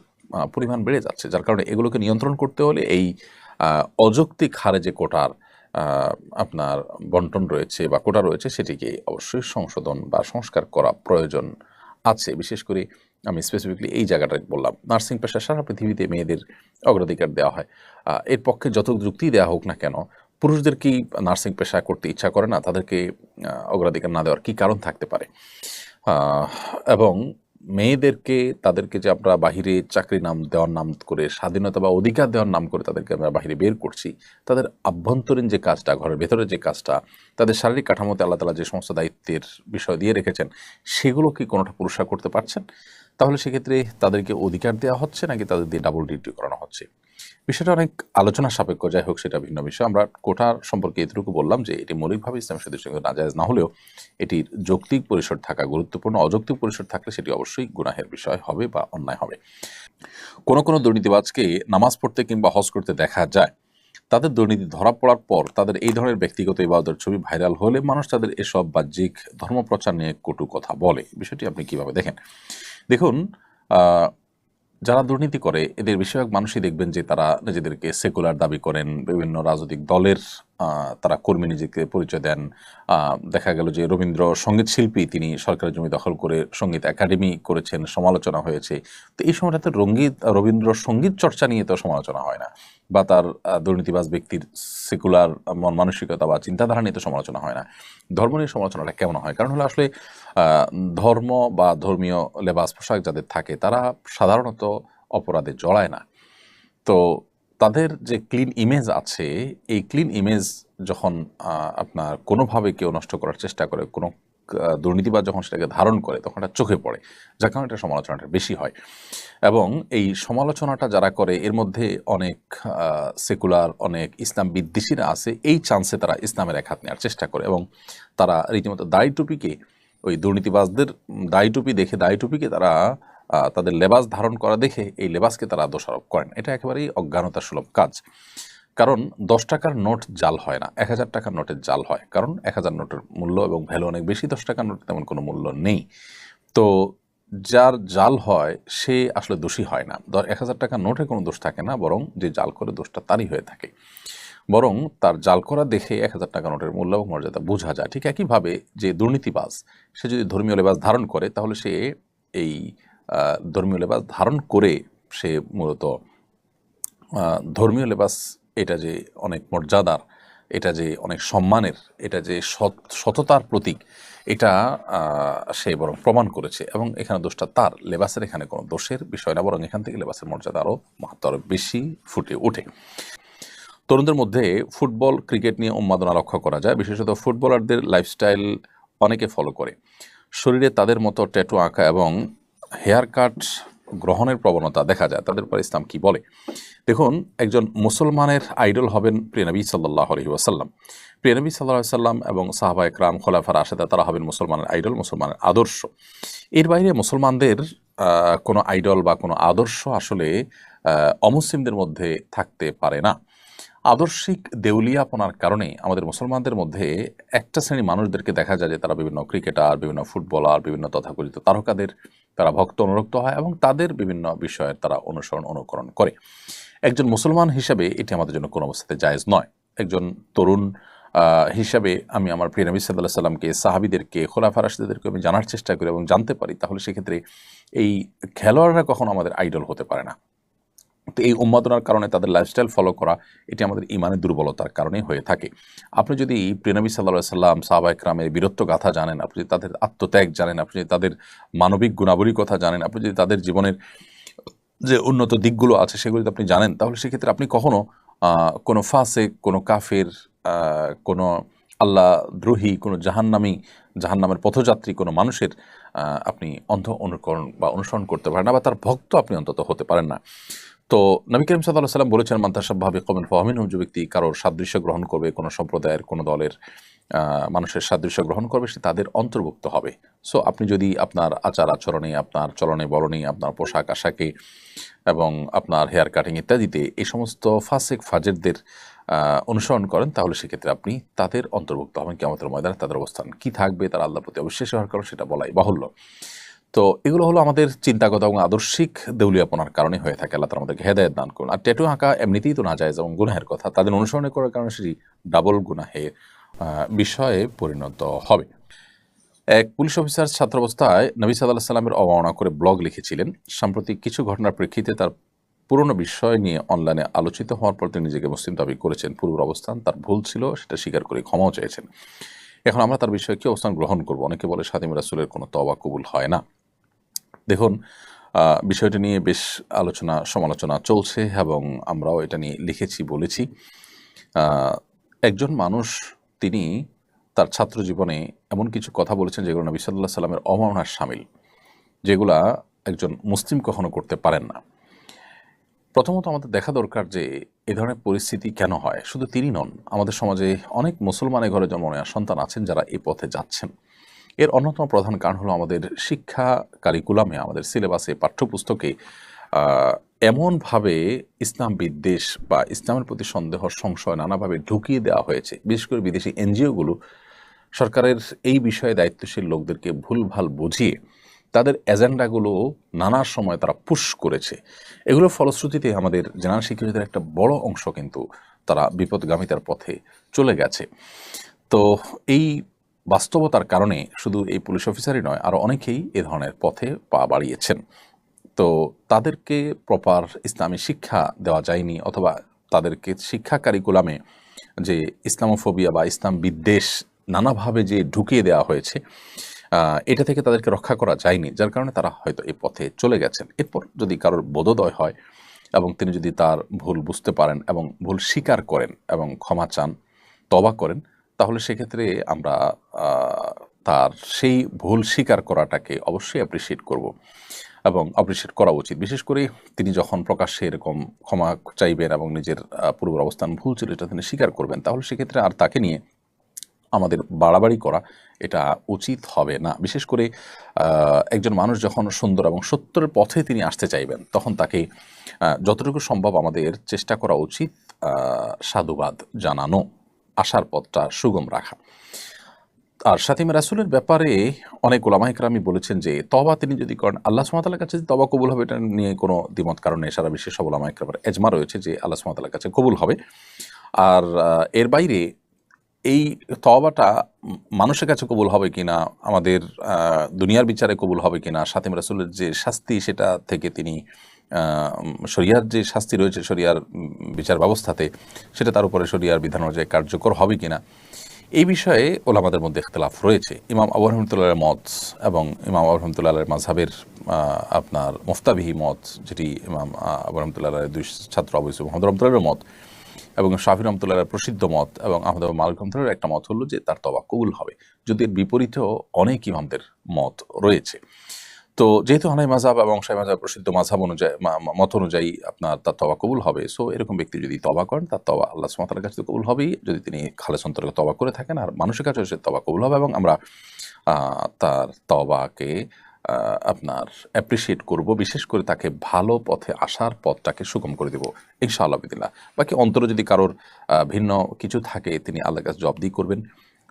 পরিমাণ বেড়ে যাচ্ছে। যার কারণে এগুলোকে নিয়ন্ত্রণ করতে হলে এই অযৌক্তিক হারে যে কোটার আপনার বন্টন রয়েছে বা কোটা রয়েছে, সেটিকে অবশ্যই সংশোধন বা সংস্কার করা প্রয়োজন আছে। বিশেষ করে আমি স্পেসিফিকলি এই জায়গাটা বললাম, নার্সিং পেশা সারা পৃথিবীতে মেয়েদের অগ্রাধিকার দেওয়া হয়। এর পক্ষে যত যুক্তি দেওয়া হোক না কেন, পুরুষদের কি নার্সিং পেশা করতে ইচ্ছা করে না? তাদেরকে অগ্রাধিকার না দেওয়ার কি কারণ থাকতে পারে? এবং মেয়েদেরকে, তাদেরকে যে আমরা বাহিরে চাকরি নাম দেওয়ার নাম করে, স্বাধীনতা বা অধিকার দেওয়ার নাম করে তাদেরকে আমরা বাহিরে বের করছি, তাদের আভ্যন্তরীণ যে কাজটা, ঘরের ভেতরে যে কাজটা, তাদের শারীরিক কাঠামোতে আল্লাহ তাআলা যে সমস্ত দায়িত্বের বিষয় দিয়ে রেখেছেন, সেগুলো কি কোনোটা পুরুষরা করতে পারছেন? তাহলে সেক্ষেত্রে তাদেরকে অধিকার দেওয়া হচ্ছে নাকি তাদের দিয়ে ডাবল ডিউটি করানো হচ্ছে? বিষয়টা অনেক আলোচনা সাপেক্ষ, যাই হোক সেটা ভিন্ন বিষয়। আমরা কোটার সম্পর্কে এতটুকু বললাম যে এটি মৌলিকভাবে ইসলামের সাথে নাজায়েজ না হলেও এটির যৌক্তিক পরিসর থাকা গুরুত্বপূর্ণ। অযৌক্তিক পরিসর থাকলে সেটি অবশ্যই গুনাহের বিষয় হবে বা অন্যায় হবে। কোনো কোনো দুর্নীতিবাজকে নামাজ পড়তে কিংবা হজ করতে দেখা যায়, তাদের দুর্নীতি ধরা পড়ার পর তাদের এই ধরনের ব্যক্তিগত ইবাদতের ছবি ভাইরাল হলে মানুষ তাদের এসব বাহ্যিক ধর্মপ্রচার নিয়ে কটু কথা বলে। বিষয়টি আপনি কিভাবে দেখেন? দেখুন, যারা দুর্নীতি করে এদের বেশিরভাগ মানুষই দেখবেন যে তারা নিজেদেরকে সেকুলার দাবি করেন, বিভিন্ন রাজনৈতিক দলের তারা কর্মী নিজেকে পরিচয় দেন। দেখা গেল যে রবীন্দ্র সঙ্গীত শিল্পী, তিনি সরকারের জমি দখল করে সঙ্গীত একাডেমি করেছেন, সমালোচনা হয়েছে। তো এই সময়টাতে রবীন্দ্র সঙ্গীত চর্চা নিয়ে তো সমালোচনা হয় না, বা তার দুর্নীতিবাজ ব্যক্তির সেকুলার মন মানসিকতা বা চিন্তাধারা নিয়ে তো সমালোচনা হয় না। ধর্ম নিয়ে সমালোচনাটা কেমন হয়? কারণ হলো আসলে ধর্ম বা ধর্মীয় লেবাস পোশাক যাদের থাকে তারা সাধারণত অপরাধে জড়ায় না। তো তাদের যে ক্লিন ইমেজ আছে, এই ক্লিন ইমেজ যখন আপনার কোনোভাবে কেউ নষ্ট করার চেষ্টা করে, কোনো দুর্নীতিবাজ যখন সেটাকে ধারণ করে, তখন এটা চোখে পড়ে, যার কারণে এটা সমালোচনাটা বেশি হয়। এবং এই সমালোচনাটা যারা করে এর মধ্যে অনেক সেকুলার, অনেক ইসলাম বিদ্বেষীরা আছে। এই চান্সে তারা ইসলামের এক হাত নেওয়ার চেষ্টা করে এবং তারা রীতিমতো দাড়ি টুপিকে, ওই দুর্নীতিবাজদের দাড়ি টুপি দেখে দাড়ি টুপিকে তারা তাদের লেবাস ধারণ করা দেখে এই লেবাসকে তারা দোষারোপ করেন। এটা একেবারেই অজ্ঞানতা সুলভ কাজ। কারণ 10 টাকার নোট জাল হয় না, 1000 টাকার নোটের জাল হয়। কারণ 1000 নোটের মূল্য এবং ভ্যালু অনেক বেশি, 10 টাকার নোটের তেমন কোনো মূল্য নেই। তো যার জাল হয় সে আসলে দোষী হয় না। 1000 টাকার নোটে কোনো দোষ থাকে না, বরং যে জাল করে দোষটা তারই হয়ে থাকে। বরং তার জাল করা দেখে 1000 টাকা নোটের মূল্য এবং মর্যাদা বোঝা যায়। ঠিক একইভাবে যে দুর্নীতিবাজ, সে যদি ধর্মীয় লেবাস ধারণ করে, তাহলে সে এই ধর্মীয় লেবাস ধারণ করে সে মূলত ধর্মীয় লেবাস, এটা যে অনেক মর্যাদার, এটা যে অনেক সম্মানের, এটা যে সততার প্রতীক, এটা সে বরং প্রমাণ করেছে। এবং এখানে দোষটা তার, লেবাসের এখানে কোনো দোষের বিষয় না, বরং এখান থেকে লেবাসের মর্যাদা আরও মাহাত্ম্য আরও বেশি ফুটে ওঠে। তরুণদের মধ্যে ফুটবল, ক্রিকেট নিয়ে উন্মাদনা লক্ষ্য করা যায়। বিশেষত ফুটবলারদের লাইফস্টাইল অনেকে ফলো করে। শরীরে তাদের মতো ট্যাটু আঁকা এবং হেয়ার কাট গ্রহণের প্রবণতা দেখা যায়। তাদের পর ইসলাম কি বলে? দেখুন, একজন মুসলমানের আইডল হবেন প্রিয় নবী সাল্লাল্লাহু আলাইহি ওয়াসাল্লাম। প্রিয় নবী সাল্লাল্লাহু আলাইহি ওয়াসাল্লাম এবং সাহাবা একরাম, খোলাফা রাশেদা, তারা হবেন মুসলমানের আইডল, মুসলমানের আদর্শ। এর বাইরে মুসলমানদের কোনো আইডল বা কোনো আদর্শ আসলে অমুসলিমদের মধ্যে থাকতে পারে না। আদর্শিক দেউলিয়াপনার কারণে আমাদের মুসলমানদের মধ্যে একটা শ্রেণী মানুষদেরকে দেখা যায় যে তারা বিভিন্ন ক্রিকেটার, বিভিন্ন ফুটবলার, বিভিন্ন তথাকথিত তারকাদের তারা ভক্ত অনুরক্ত হয় এবং তাদের বিভিন্ন বিষয়ের তারা অনুকরণ করে। একজন মুসলমান হিসেবে এটি আমাদের জন্য কোনো অবস্থাতে জায়েজ নয়। একজন তরুণ হিসাবে আমি আমার প্রিয় নবী সাল্লাল্লাহু আলাইহি সাল্লামকে, সাহাবীদেরকে, খোলাফা রাশিদদেরকে আমি জানার চেষ্টা করি এবং জানতে পারি, তাহলে সেক্ষেত্রে এই খেলোয়াড়রা কখনো আমাদের আইডল হতে পারে না। তো এই উন্মাদনার কারণে তাদের লাইফস্টাইল ফলো করা, এটি আমাদের ইমানের দুর্বলতার কারণেই হয়ে থাকে। আপনি যদি প্রিয় নবী সাল্লাল্লাহু আলাইহি সাল্লাম, সাহাবায়ে কেরামের বীরত্ব গাথা জানেন, আপনি যদি তাদের আত্মত্যাগ জানেন, আপনি যদি তাদের মানবিক গুণাবলীর কথা জানেন, আপনি যদি তাদের জীবনের যে উন্নত দিকগুলো আছে সেগুলো যদি আপনি জানেন, তাহলে সেক্ষেত্রে আপনি কখনো কোনো ফাসেক, কোনো কাফের, কোনো আল্লাহদ্রোহী, কোনো জাহান্নামের পথযাত্রী কোনো মানুষের আপনি অন্ধ অনুকরণ বা অনুসরণ করতে পারেন না, বা তার ভক্ত আপনি অন্তত হতে পারেন না। তো নবী করিম সাল্লাল্লাহু আলাইহি ওয়াসাল্লাম বলেছেন, মান তাশাব্বাহা বিকওমিন ফাহুয়া মিনহুম, যে ব্যক্তি কারোর সাদৃশ্য গ্রহণ করবে, কোনো সম্প্রদায়ের, কোনো দলের মানুষের সাদৃশ্য গ্রহণ করবে, সে তাদের অন্তর্ভুক্ত হবে। সো আপনি যদি আপনার আচার আচরণে, আপনার চলনে বলনে, আপনার পোশাক আশাকে এবং আপনার হেয়ার কাটিং ইত্যাদিতে এই সমস্ত ফাসেক ফাজেরদের অনুসরণ করেন, তাহলে সেক্ষেত্রে আপনি তাদের অন্তর্ভুক্ত হবেন। কিয়ামতের ময়দানে তাদের অবস্থান কি থাকবে, তারা আল্লাহর প্রতি অবিশ্বাসী হওয়ার কারণ, সেটা বলাই বাহুল্য। তো এগুলো হলো আমাদের চিন্তাগত এবং আদর্শিক দেউলিয়াপনার কারণে হয়ে থাকে। আল্লাহ তাআলা আমাদেরকে হেদায়েত দান করুন। আর ট্যাটু আঁকা এমনিতেই তো নাজায়েজ এবং গুনাহের কথা, তাদের অনুসরণ করার কারণে সেটি ডাবল গুনাহের বিষয়ে পরিণত হবে। এক পুলিশ অফিসার ছাত্রাবস্থায় নবী সাল্লাল্লাহু আলাইহি সাল্লামের অবমাননা করে ব্লগ লিখেছিলেন। সাম্প্রতিক কিছু ঘটনার প্রেক্ষিতে তার পুরনো বিষয় নিয়ে অনলাইনে আলোচিত হওয়ার পর তিনি নিজেকে মুসলিম দাবি করেছেন। পূর্বের অবস্থান তার ভুল ছিল, সেটা স্বীকার করে ক্ষমাও চেয়েছেন। এখন আমরা তার বিষয়ে কি অবস্থান গ্রহণ করব? অনেকে বলে খাদিম রাসূলের কোনো তওবা কবুল হয় না। দেখুন, বিষয়টা নিয়ে বেশ আলোচনা সমালোচনা চলছে এবং আমরাও এটা নিয়ে লিখেছি, বলেছি। একজন মানুষ, তিনি তার ছাত্র জীবনে এমন কিছু কথা বলেছেন যেগুলো নবী সাল্লাল্লাহু আলাইহি সাল্লামের অবমাননার শামিল, যেগুলা একজন মুসলিম কখনো করতে পারেন না। প্রথমত আমাদের দেখা দরকার যে এ ধরনের পরিস্থিতি কেন হয়। শুধু তিনি নন, আমাদের সমাজে অনেক মুসলমানের ঘরে জন্ম নেওয়া সন্তান আছেন যারা এই পথে যাচ্ছেন। এর অন্যতম প্রধান কারণ হলো আমাদের শিক্ষা কারিকুলামে, আমাদের সিলেবাসে, পাঠ্যপুস্তকে এমনভাবে ইসলাম বিদ্বেষ বা ইসলামের প্রতি সন্দেহ, সংশয় নানাভাবে ঢুকিয়ে দেওয়া হয়েছে। বিশেষ করে বিদেশি এনজিওগুলো সরকারের এই বিষয়ে দায়িত্বশীল লোকদেরকে ভুলভাল বুঝিয়ে তাদের এজেন্ডাগুলো নানা সময় তারা পুশ করেছে। এগুলোর ফলশ্রুতিতে আমাদের জেনারেল শিক্ষিতদের একটা বড় অংশ কিন্তু তারা বিপদগামিতার পথে চলে গেছে। তো এই বাস্তবতার কারণে শুধু এই পুলিশ অফিসারই নয়, আরও অনেকেই এ ধরনের পথে পা বাড়িয়েছেন। তো তাদেরকে প্রপার ইসলামী শিক্ষা দেওয়া যায়নি, অথবা তাদেরকে শিক্ষা কারিকুলামে যে ইসলামোফোবিয়া বা ইসলাম বিদ্বেষ নানাভাবে যে ঢুকিয়ে দেওয়া হয়েছে, এটা থেকে তাদেরকে রক্ষা করা যায়নি, যার কারণে তারা হয়তো এই পথে চলে গেছেন। এরপর যদি কারোর বোধোদয় হয় এবং তিনি যদি তার ভুল বুঝতে পারেন এবং ভুল স্বীকার করেন এবং ক্ষমা চান, তওবা করেন, তাহলে সেক্ষেত্রে আমরা তার সেই ভুল স্বীকার করাটাকে অবশ্যই অ্যাপ্রিসিয়েট করব এবং অ্যাপ্রিসিয়েট করা উচিত। বিশেষ করে তিনি যখন প্রকাশ্যে এরকম ক্ষমা চাইবেন এবং নিজের পূর্বের অবস্থান ভুল ছিল এটা তিনি স্বীকার করবেন, তাহলে সেক্ষেত্রে আর তাকে নিয়ে আমাদের বাড়াবাড়ি করা এটা উচিত হবে না। বিশেষ করে একজন মানুষ যখন সুন্দর এবং সত্যের পথে তিনি আসতে চাইবেন, তখন তাকে যতটুকু সম্ভব আমাদের চেষ্টা করা উচিত সাধুবাদ জানানো, আসার পথটা সুগম রাখা। আর খাতিমে রাসূলের ব্যাপারে অনেক উলামায়ে কেরামই বলেছেন যে তওবা তিনি যদি করেন, আল্লাহ সুবহানাহু ওয়া তাআলার কাছে যে তওবা কবুল হবে, এটা নিয়ে কোনো দ্বিমত কারণ নেই। সারা বিশ্বের সব উলামায়ে কেরামের এজমা রয়েছে যে আল্লাহ সুবহানাহু ওয়া তাআলার কাছে কবুল হবে। আর এর বাইরে এই তওবাটা মানুষের কাছে কবুল হবে কিনা, আমাদের দুনিয়ার বিচারে কবুল হবে কিনা, খাতিম রাসূলের যে শাস্তি সেটা থেকে তিনি শরিয়ার যে শাস্তি রয়েছে শরিয়ার বিচার ব্যবস্থাতে, সেটা তার উপরে শরিয়ার বিধান অনুযায়ী কার্যকর হবে কিনা, এই বিষয়ে ওলামাদের মধ্যে ইখতিলাফ রয়েছে। ইমাম আবু রহমতুল্লাহের মত এবং ইমাম আবু রহমতুল্লাহের মাযহাবের আপনার মুফতাবিহি মত, যেটি ইমাম আবু রহমতুল্লাহের দুই ছাত্র আবু ইউসুফ মুহাম্মদ রহমতুল্লাহের মত এবং শাফি রহমতুল্লাহের প্রসিদ্ধ মত এবং আহমদ মালিক রহমতুল্লাহের একটা মত হলো যে তার তওবা কবুল হবে, যদি এর বিপরীতেও অনেক ইমামদের মত রয়েছে। তো যেহেতু হানাফি মাযহাব এবং শাফিঈ মাযহাব প্রসিদ্ধ মাযহাব অনুযায়ী মত অনুযায়ী আপনার তার তওবা কবুল হবে। সো এরকম ব্যক্তি যদি তওবা করেন, তার তওবা আল্লাহ সুবহানাহু ওয়া তাআলার কাছে কবুল হবেই, যদি তিনি খালেস অন্তরে তওবা করে থাকেন, আর মানুষের কাছেও সে তওবা কবুল হবে এবং আমরা তার তওবাকে আপনার অ্যাপ্রিসিয়েট করব, বিশেষ করে তাকে ভালো পথে আসার পথটাকে সুগম করে দেব ইনশাআল্লাহ বিদিল্লাহ। বাকি অন্তরে যদি কারোর ভিন্ন কিছু থাকে, তিনি আল্লাহর কাছে জবাবদিহি করবেন।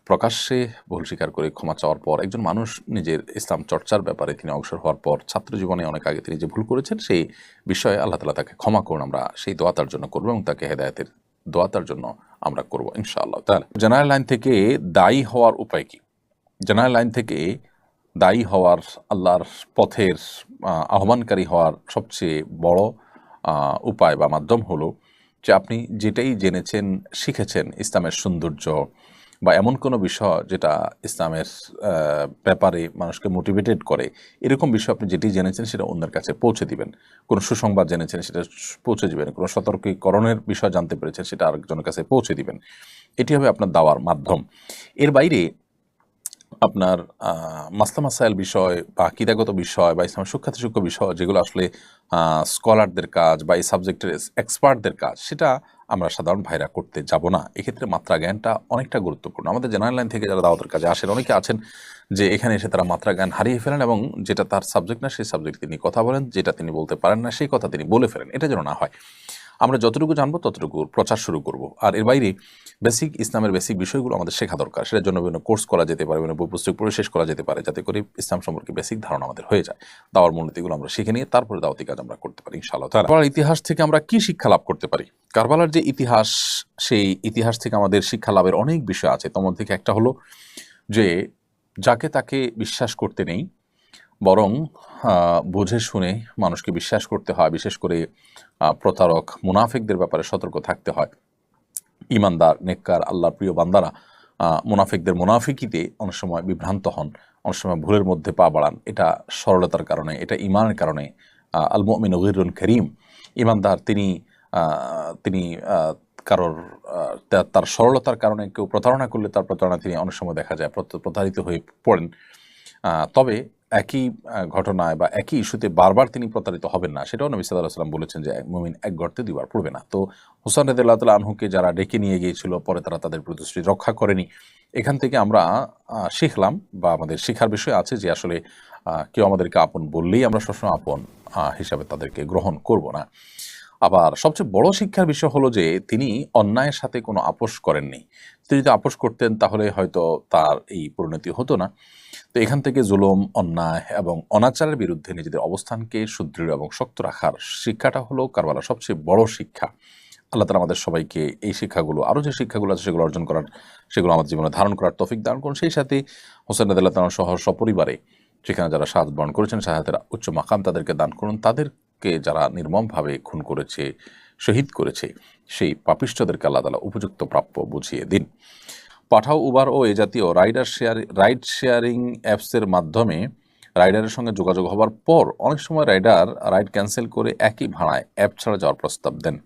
প্রকাশ্যে ভুল স্বীকার করে ক্ষমা চাওয়ার পর একজন মানুষ নিজের ইসলাম চর্চার ব্যাপারে তিনি অগ্রসর হওয়ার পর, ছাত্র জীবনে অনেক আগে তিনি যে ভুল করেছেন সেই বিষয়ে আল্লাহ তাআলা তাকে ক্ষমা করুন, আমরা সেই দোয়া তার জন্য করব এবং তাকে হেদায়েতের দোয়া তার জন্য আমরা করব ইনশাআল্লাহ তাআলা। জেনারেল লাইন থেকে দায়ী হওয়ার উপায় কি? জেনারেল লাইন থেকে দায়ী হওয়ার, আল্লাহর পথের আহ্বানকারী হওয়ার সবচেয়ে বড় উপায় বা মাধ্যম হলো যে আপনি যেটাই জেনেছেন, শিখেছেন ইসলামের সৌন্দর্য বা এমন কোনো বিষয় যেটা ইসলামের ব্যাপারে মানুষকে মোটিভেটেড করে, এরকম বিষয় আপনি যেটি জেনেছেন সেটা অন্যের কাছে পৌঁছে দিবেন। কোনো সুসংবাদ জেনেছেন সেটা পৌঁছে দিবেন, কোনো সতর্কীকরণের বিষয় জানতে পেরেছেন সেটা আরেকজনের কাছে পৌঁছে দিবেন। এটি হবে আপনার দাওয়ার মাধ্যম। এর বাইরে আপনার মাসলা মাসাইল বিষয় বা আকীদাগত বিষয় বা ইসলামের সূক্ষ্ম বিষয় যেগুলো আসলে স্কলারদের কাজ বা এই সাবজেক্টের এক্সপার্টদের কাজ, সেটা আমরা সাধারণ ভাইরা করতে যাব না। এক্ষেত্রে মাত্রা জ্ঞানটা অনেকটা গুরুত্বপূর্ণ। আমাদের জেনারেল লাইন থেকে যারা দাওয়াতের কাজে আসেন, অনেকে আছেন যে এখানে এসে তারা মাত্রা জ্ঞান হারিয়ে ফেলেন এবং যেটা তার সাবজেক্ট না সেই সাবজেক্ট তিনি কথা বলেন, যেটা তিনি বলতে পারেন না সেই কথা তিনি বলে ফেলেন। এটা যেন না হয়। আমরা যতটুকু জানবো ততটুকু প্রচার শুরু করব। আর এর বাইরে ইসলামের বেসিক বিষয়গুলো আমাদের শেখা দরকার। সেটার জন্য বিভিন্ন কোর্স করা যেতে পারে, বিভিন্ন বই পুস্তক পড়ে শেষ করা যেতে পারে, যাতে করে ইসলাম সম্পর্কে বেসিক ধারণা আমাদের হয়ে যায়। দাওয়ার মূলনীতিগুলো আমরা শিখে নিয়ে তারপরে দাওয়াতি কাজ আমরা করতে পারি ইনশাআল্লাহ তাআলা। কারবালার ইতিহাস থেকে আমরা কি শিক্ষা লাভ করতে পারি? কারবালার যে ইতিহাস, সেই ইতিহাস থেকে আমাদের শিক্ষা লাভের অনেক বিষয় আছে। তোমার থেকে একটা হলো যে যাকে তাকে বিশ্বাস করতে নেই, বরং বুঝে শুনে মানুষকে বিশ্বাস করতে হয়। বিশেষ করে প্রতারক মুনাফিকদের ব্যাপারে সতর্ক থাকতে হয়। ইমানদার নেককার আল্লাহর প্রিয় বান্দারা মুনাফিকদের মুনাফিকিতে অনেক সময় বিভ্রান্ত হন, অনেক সময় ভুলের মধ্যে পা বাড়ান। এটা সরলতার কারণে, এটা ইমানের কারণে। আল মুমিনু গীরুন কারীম, ইমানদার তিনি তিনি কারোর তার সরলতার কারণে কেউ প্রতারণা করলে তার প্রতারণা তিনি অনেক সময় দেখা যায় প্রতারিত হয়ে পড়েন। তবে একই ঘটনায় বা একই ইস্যুতে বারবার তিনি প্রতারিত হবেন না, সেটাও নবী সাল্লাল্লাহু আলাইহি ওয়াসাল্লাম বলেছেন যে মুমিন এক গর্তে দুইবার পড়বে না। তো হুসাইন রাদিয়াল্লাহু তাআলা আনহুকে যারা ডেকে নিয়ে গিয়েছিল, পরে তারা তাদের প্রতিশ্রুতি রক্ষা করেনি। এখান থেকে আমরা শিখলাম বা আমাদের শিখার বিষয় আছে যে আসলে কেউ আমাদেরকে আপন বললেই আমরা সবসময় আপন হিসাবে তাদেরকে গ্রহণ করব না। আবার সবচেয়ে বড় শিক্ষার বিষয় হলো যে তিনি অন্যায়ের সাথে কোনো আপোষ করেননি। তিনি যদি আপোষ করতেন তাহলে হয়তো তার এই পরিণতি হতো না। তো এখান থেকে জুলুম, অন্যায় এবং অনাচারের বিরুদ্ধে নিজেদের অবস্থানকে সুদৃঢ় এবং শক্ত রাখার শিক্ষাটা হলো কারবালার সবচেয়ে বড় শিক্ষা। আল্লাহ তাআলা আমাদের সবাইকে এই শিক্ষাগুলো, আরও যে শিক্ষাগুলো আছে সেগুলো অর্জন করার, সেগুলো আমাদের জীবনে ধারণ করার তৌফিক দান করুন। সেই সাথে হোসেন রাদিয়াল্লাহু তাআলা সহ সপরিবারে সেখানে যারা শাহাদাত বরণ করেছেন, শাহাদাতের উচ্চ মাকাম তাদেরকে দান করুন। তাদেরকে যারা নির্মমভাবে খুন করেছে, শহীদ করেছে, সেই পাপিষ্ঠদেরকে আল্লাহ তাআলা উপযুক্ত প্রাপ্য বুঝিয়ে দিন। পাঠাও, উবার ও এ জাতীয় রাইড শেয়ারিং অ্যাপসের মাধ্যমে রাইডারের সঙ্গে যোগাযোগ হবার পর অনেক সময় রাইডার রাইড ক্যান্সেল করে একই ভাড়ায় অ্যাপ ছাড়া যাওয়ার প্রস্তাব দেন।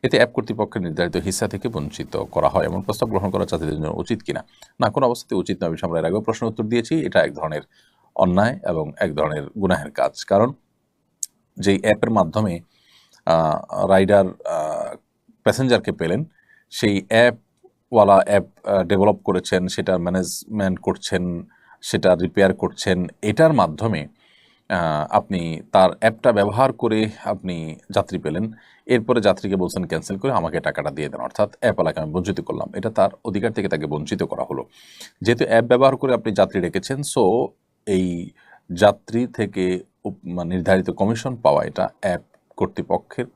এতে অ্যাপ কর্তৃপক্ষের নির্ধারিত হিস্সা থেকে বঞ্চিত করা হয়। এমন প্রস্তাব গ্রহণ করা যাত্রীদের জন্য উচিত কিনা? না, কোনো অবস্থাতে উচিত নয়। আমরা এর আগেও প্রশ্ন উত্তর দিয়েছি, এটা এক ধরনের অন্যায় এবং এক ধরনের গুনাহের কাজ। কারণ যেই অ্যাপের মাধ্যমে রাইডার প্যাসেঞ্জারকে পেলেন, সেই অ্যাপ ডেভেলপ করেছেন, সেটা ম্যানেজমেন্ট করছেন, সেটা রিপেয়ার করছেন। এটার মাধ্যমে আপনি তার অ্যাপটা ব্যবহার করে আপনি যাত্রী পেলেন, এরপরে যাত্রীকে বলছেন ক্যান্সেল করে আমাকে টাকাটা দিয়ে দেন, অর্থাৎ অ্যাপওয়ালাকে আমি বঞ্চিত করলাম। এটা তার অধিকার থেকে তাকে বঞ্চিত করা হলো। যেহেতু অ্যাপ ব্যবহার করে আপনি যাত্রী রেখেছেন, সো এই যাত্রী থেকে নির্ধারিত কমিশন পাওয়া এটা অ্যাপ কর্তৃপক্ষের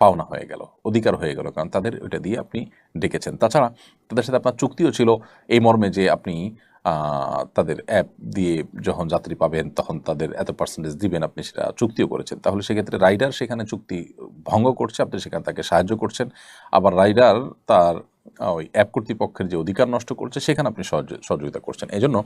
পাওনা হয়ে গেল, অধিকার হয়ে গেল, কারণ তাদের ওইটা দিয়ে আপনি ডেকেছেন। তাছাড়া তাদের সাথে আপনার চুক্তিও ছিল এই মর্মে যে আপনি তাদের অ্যাপ দিয়ে যখন যাত্রী পাবেন তখন তাদের এত পার্সেন্টেজ দিবেন, আপনি সেটা চুক্তিও করেছেন। তাহলে সেক্ষেত্রে রাইডার সেখানে চুক্তি ভঙ্গ করছে, আপনি সেখানে তাকে সাহায্য করছেন। আবার রাইডার তার ওই অ্যাপ কর্তৃপক্ষের যে অধিকার নষ্ট করছে সেখানে আপনি সহযোগিতা করছেন। এজন্য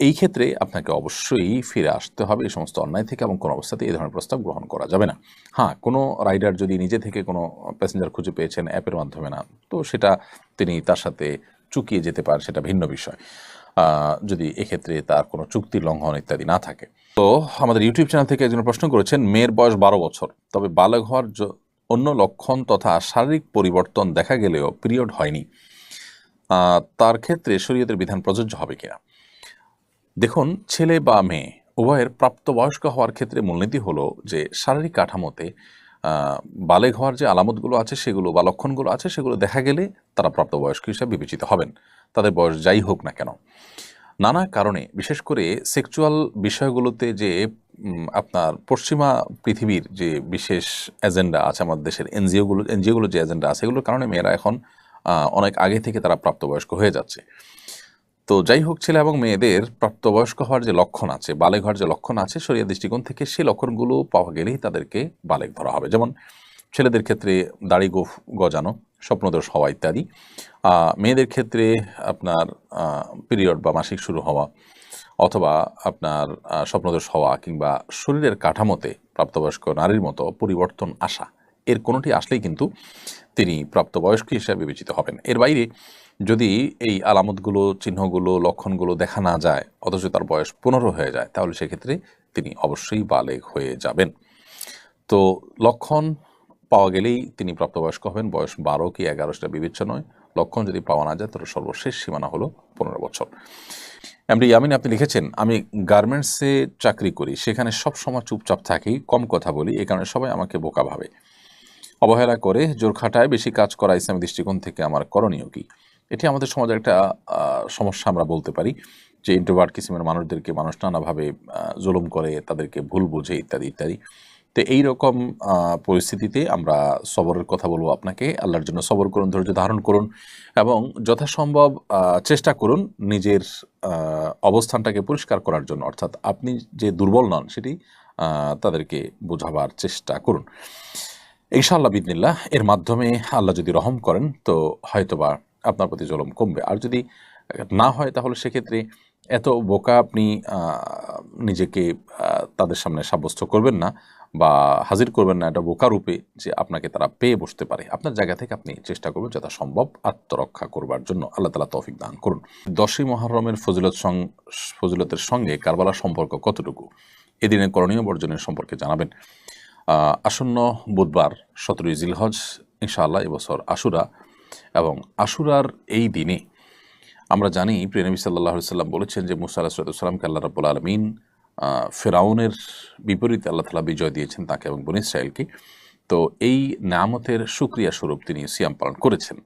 এই ক্ষেত্রে আপনাকে অবশ্যই ফিরে আসতে হবে এই সমস্ত অন্যায় থেকে, এবং কোনো অবস্থাতে এই ধরনের প্রস্তাব গ্রহণ করা যাবে না। হ্যাঁ, কোনো রাইডার যদি নিজে থেকে কোনো প্যাসেঞ্জার খুঁজে পেয়েছেন অ্যাপের মাধ্যমে না, তো সেটা তিনি তার সাথে চুকিয়ে যেতে পারেন, সেটা ভিন্ন বিষয়, যদি এক্ষেত্রে তার কোনো চুক্তি লঙ্ঘন ইত্যাদি না থাকে। তো আমাদের ইউটিউব চ্যানেল থেকে একজন প্রশ্ন করেছেন, মেয়ের বয়স 12 বছর, তবে বালেগ হওয়ার অন্য লক্ষণ তথা শারীরিক পরিবর্তন দেখা গেলেও পিরিয়ড হয়নি, তার ক্ষেত্রে শরীয়তের বিধান প্রযোজ্য হবে কিনা? দেখুন, ছেলে বা মেয়ে উভয়ের প্রাপ্তবয়স্ক হওয়ার ক্ষেত্রে মূলনীতি হলো যে শারীরিক কাঠামোতে বালেগ হওয়ার যে আলামতগুলো আছে সেগুলো বা লক্ষণগুলো আছে সেগুলো দেখা গেলে তারা প্রাপ্তবয়স্ক হিসাবে বিবেচিত হবেন, তাদের বয়স যাই হোক না কেন। নানা কারণে, বিশেষ করে সেক্সুয়াল বিষয়গুলোতে যে আপনার পশ্চিমা পৃথিবীর যে বিশেষ এজেন্ডা আছে, আমাদের দেশের এনজিওগুলো যে এজেন্ডা আছে, এগুলোর কারণে মেয়েরা এখন অনেক আগে থেকে তারা প্রাপ্তবয়স্ক হয়ে যাচ্ছে। তো যাই হোক, ছেলে এবং মেয়েদের প্রাপ্তবয়স্ক হওয়ার যে লক্ষণ আছে, বালেগ হওয়ার যে লক্ষণ আছে, শরীয়ত দৃষ্টিকোণ থেকে সেই লক্ষণগুলো পাওয়া গেলেই তাদেরকে বালেগ ধরা হবে। যেমন ছেলেদের ক্ষেত্রে দাড়ি গজানো, স্বপ্নদোষ হওয়া ইত্যাদি। মেয়েদের ক্ষেত্রে আপনার পিরিয়ড বা মাসিক শুরু হওয়া, অথবা আপনার স্বপ্নদোষ হওয়া, কিংবা শরীরের কাঠামোতে প্রাপ্তবয়স্ক নারীর মতো পরিবর্তন আসা, এর কোনোটি আসলেই কিন্তু তিনি প্রাপ্তবয়স্ক হিসেবে বিবেচিত হবেন। এর বাইরে যদি এই আলামতগুলো, চিহ্নগুলো, লক্ষণগুলো দেখা না যায়, অথচ তার বয়স 15 হয়ে যায়, তাহলে সেক্ষেত্রে তিনি অবশ্যই বালেগ হয়ে যাবেন। তো লক্ষণ পাওয়া গেলেই তিনি প্রাপ্তবয়স্ক হবেন। বয়স 12 কি 11 সেটা বিবেচ্য নয়। লক্ষণ যদি পাওয়া না যায়, তাহলে সর্বশেষ সীমানা হলো 15 বছর। এমডি ইয়ামিন, আপনি লিখেছেন, আমি গার্মেন্টসে চাকরি করি, সেখানে সবসময় চুপচাপ থাকি, কম কথা বলি, এ কারণে সবাই আমাকে বোকা ভাবে, অবহেলা করে, জোর খাটায়, বেশি কাজ করা ইসলামী দৃষ্টিকোণ থেকে আমার করণীয় কি? এটি আমাদের সমাজের একটা সমস্যা আমরা বলতে পারি, যে ইন্ট্রোভার্ট কিসিমের মানুষদেরকে মানুষ নানাভাবে জুলুম করে, তাদেরকে ভুল বুঝে ইত্যাদি ইত্যাদি। তো এইরকম পরিস্থিতিতে আমরা সবরের কথা বলবো আপনাকে। আল্লাহর জন্য সবর করুন, ধৈর্য ধারণ করুন, এবং যথাসম্ভব চেষ্টা করুন নিজের অবস্থানটাকে পরিষ্কার করার জন্য, অর্থাৎ আপনি যে দুর্বল নন সেটি তাদেরকে বোঝাবার চেষ্টা করুন। ইনশাআল্লাহ বিদিনিল্লাহ, এর মাধ্যমে আল্লাহ যদি রহম করেন তো হয়তোবা আপনার প্রতি জুলুম কমবে। আর যদি না হয়, তাহলে সেক্ষেত্রে এত বোকা আপনি নিজেকে তাদের সামনে সাব্যস্ত করবেন না, বা হাজির করবেন না এটা বোকা রূপে, যে আপনাকে তারা পেয়ে বসতে পারে। আপনার জায়গা থেকে আপনি চেষ্টা করবেন যথাসম্ভব আত্মরক্ষা করবার জন্য। আল্লাহ তাআলা তৌফিক দান করুন। 10ই মুহররমের ফজিলতের সঙ্গে কারবালার সম্পর্ক কতটুকু? এদিনের করণীয় বর্জনের সম্পর্কে জানাবেন। আসন্ন বুধবার 17ই জিলহজ, ইনশাআল্লাহ এবছর আশুরা, এবং আশুরার এই দিনে আমরা জানি প্রিয় নবী সাল্লাল্লাহু আলাইহি ওয়াসাল্লাম বলেছেন যে মুসা আলাইহিস সালামকে আল্লাহ রাব্বুল আলামিন ফেরাউনের বিপরীতে আল্লাহ তাআলা বিজয় দিয়েছেন তাকে এবং বনী ইসরাঈলকে। তো এই নেয়ামতের শুকরিয়া স্বরূপ তিনি সিয়াম পালন করেছেন।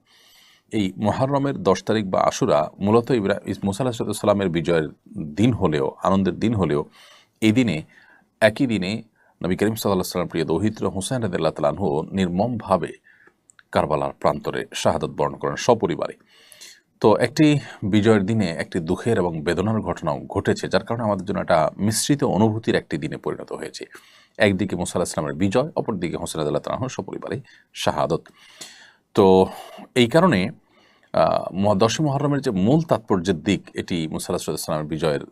এই মুহররমের 10 তারিখ বা আশুরা মূলত মুসা আলাইহিস সালামের বিজয়ের দিন হলেও, আনন্দের দিন হলেও, এই দিনে, একই দিনে নবী করিম সাল্লাল্লাহু আলাইহি ওয়াসাল্লাম প্রিয় দৌহিত্র হুসাইন রাদিয়াল্লাহু তাআলা আনহু নির্মমভাবে কারবালার প্রান্তরে শাহাদাত বরণ করেন সপরিবারে। তো একটি বিজয়ের দিনে একটি দুঃখের এবং বেদনার ঘটনাও ঘটেছে, যার কারণে আমাদের জন্য একটা মিশ্রিত অনুভূতির একটি দিনে পরিণত হয়েছে। একদিকে মুসা আলাইহিস সালামের বিজয়, অপরদিকে হুসাইন রাদিয়াল্লাহু তাআলা আনহু সপরিবারে শাহাদত। তো এই কারণে 10ই মুহররমের যে মূল তাৎপর্যের দিক, এটি মুসা আলাইহিস সালামের বিজয়ের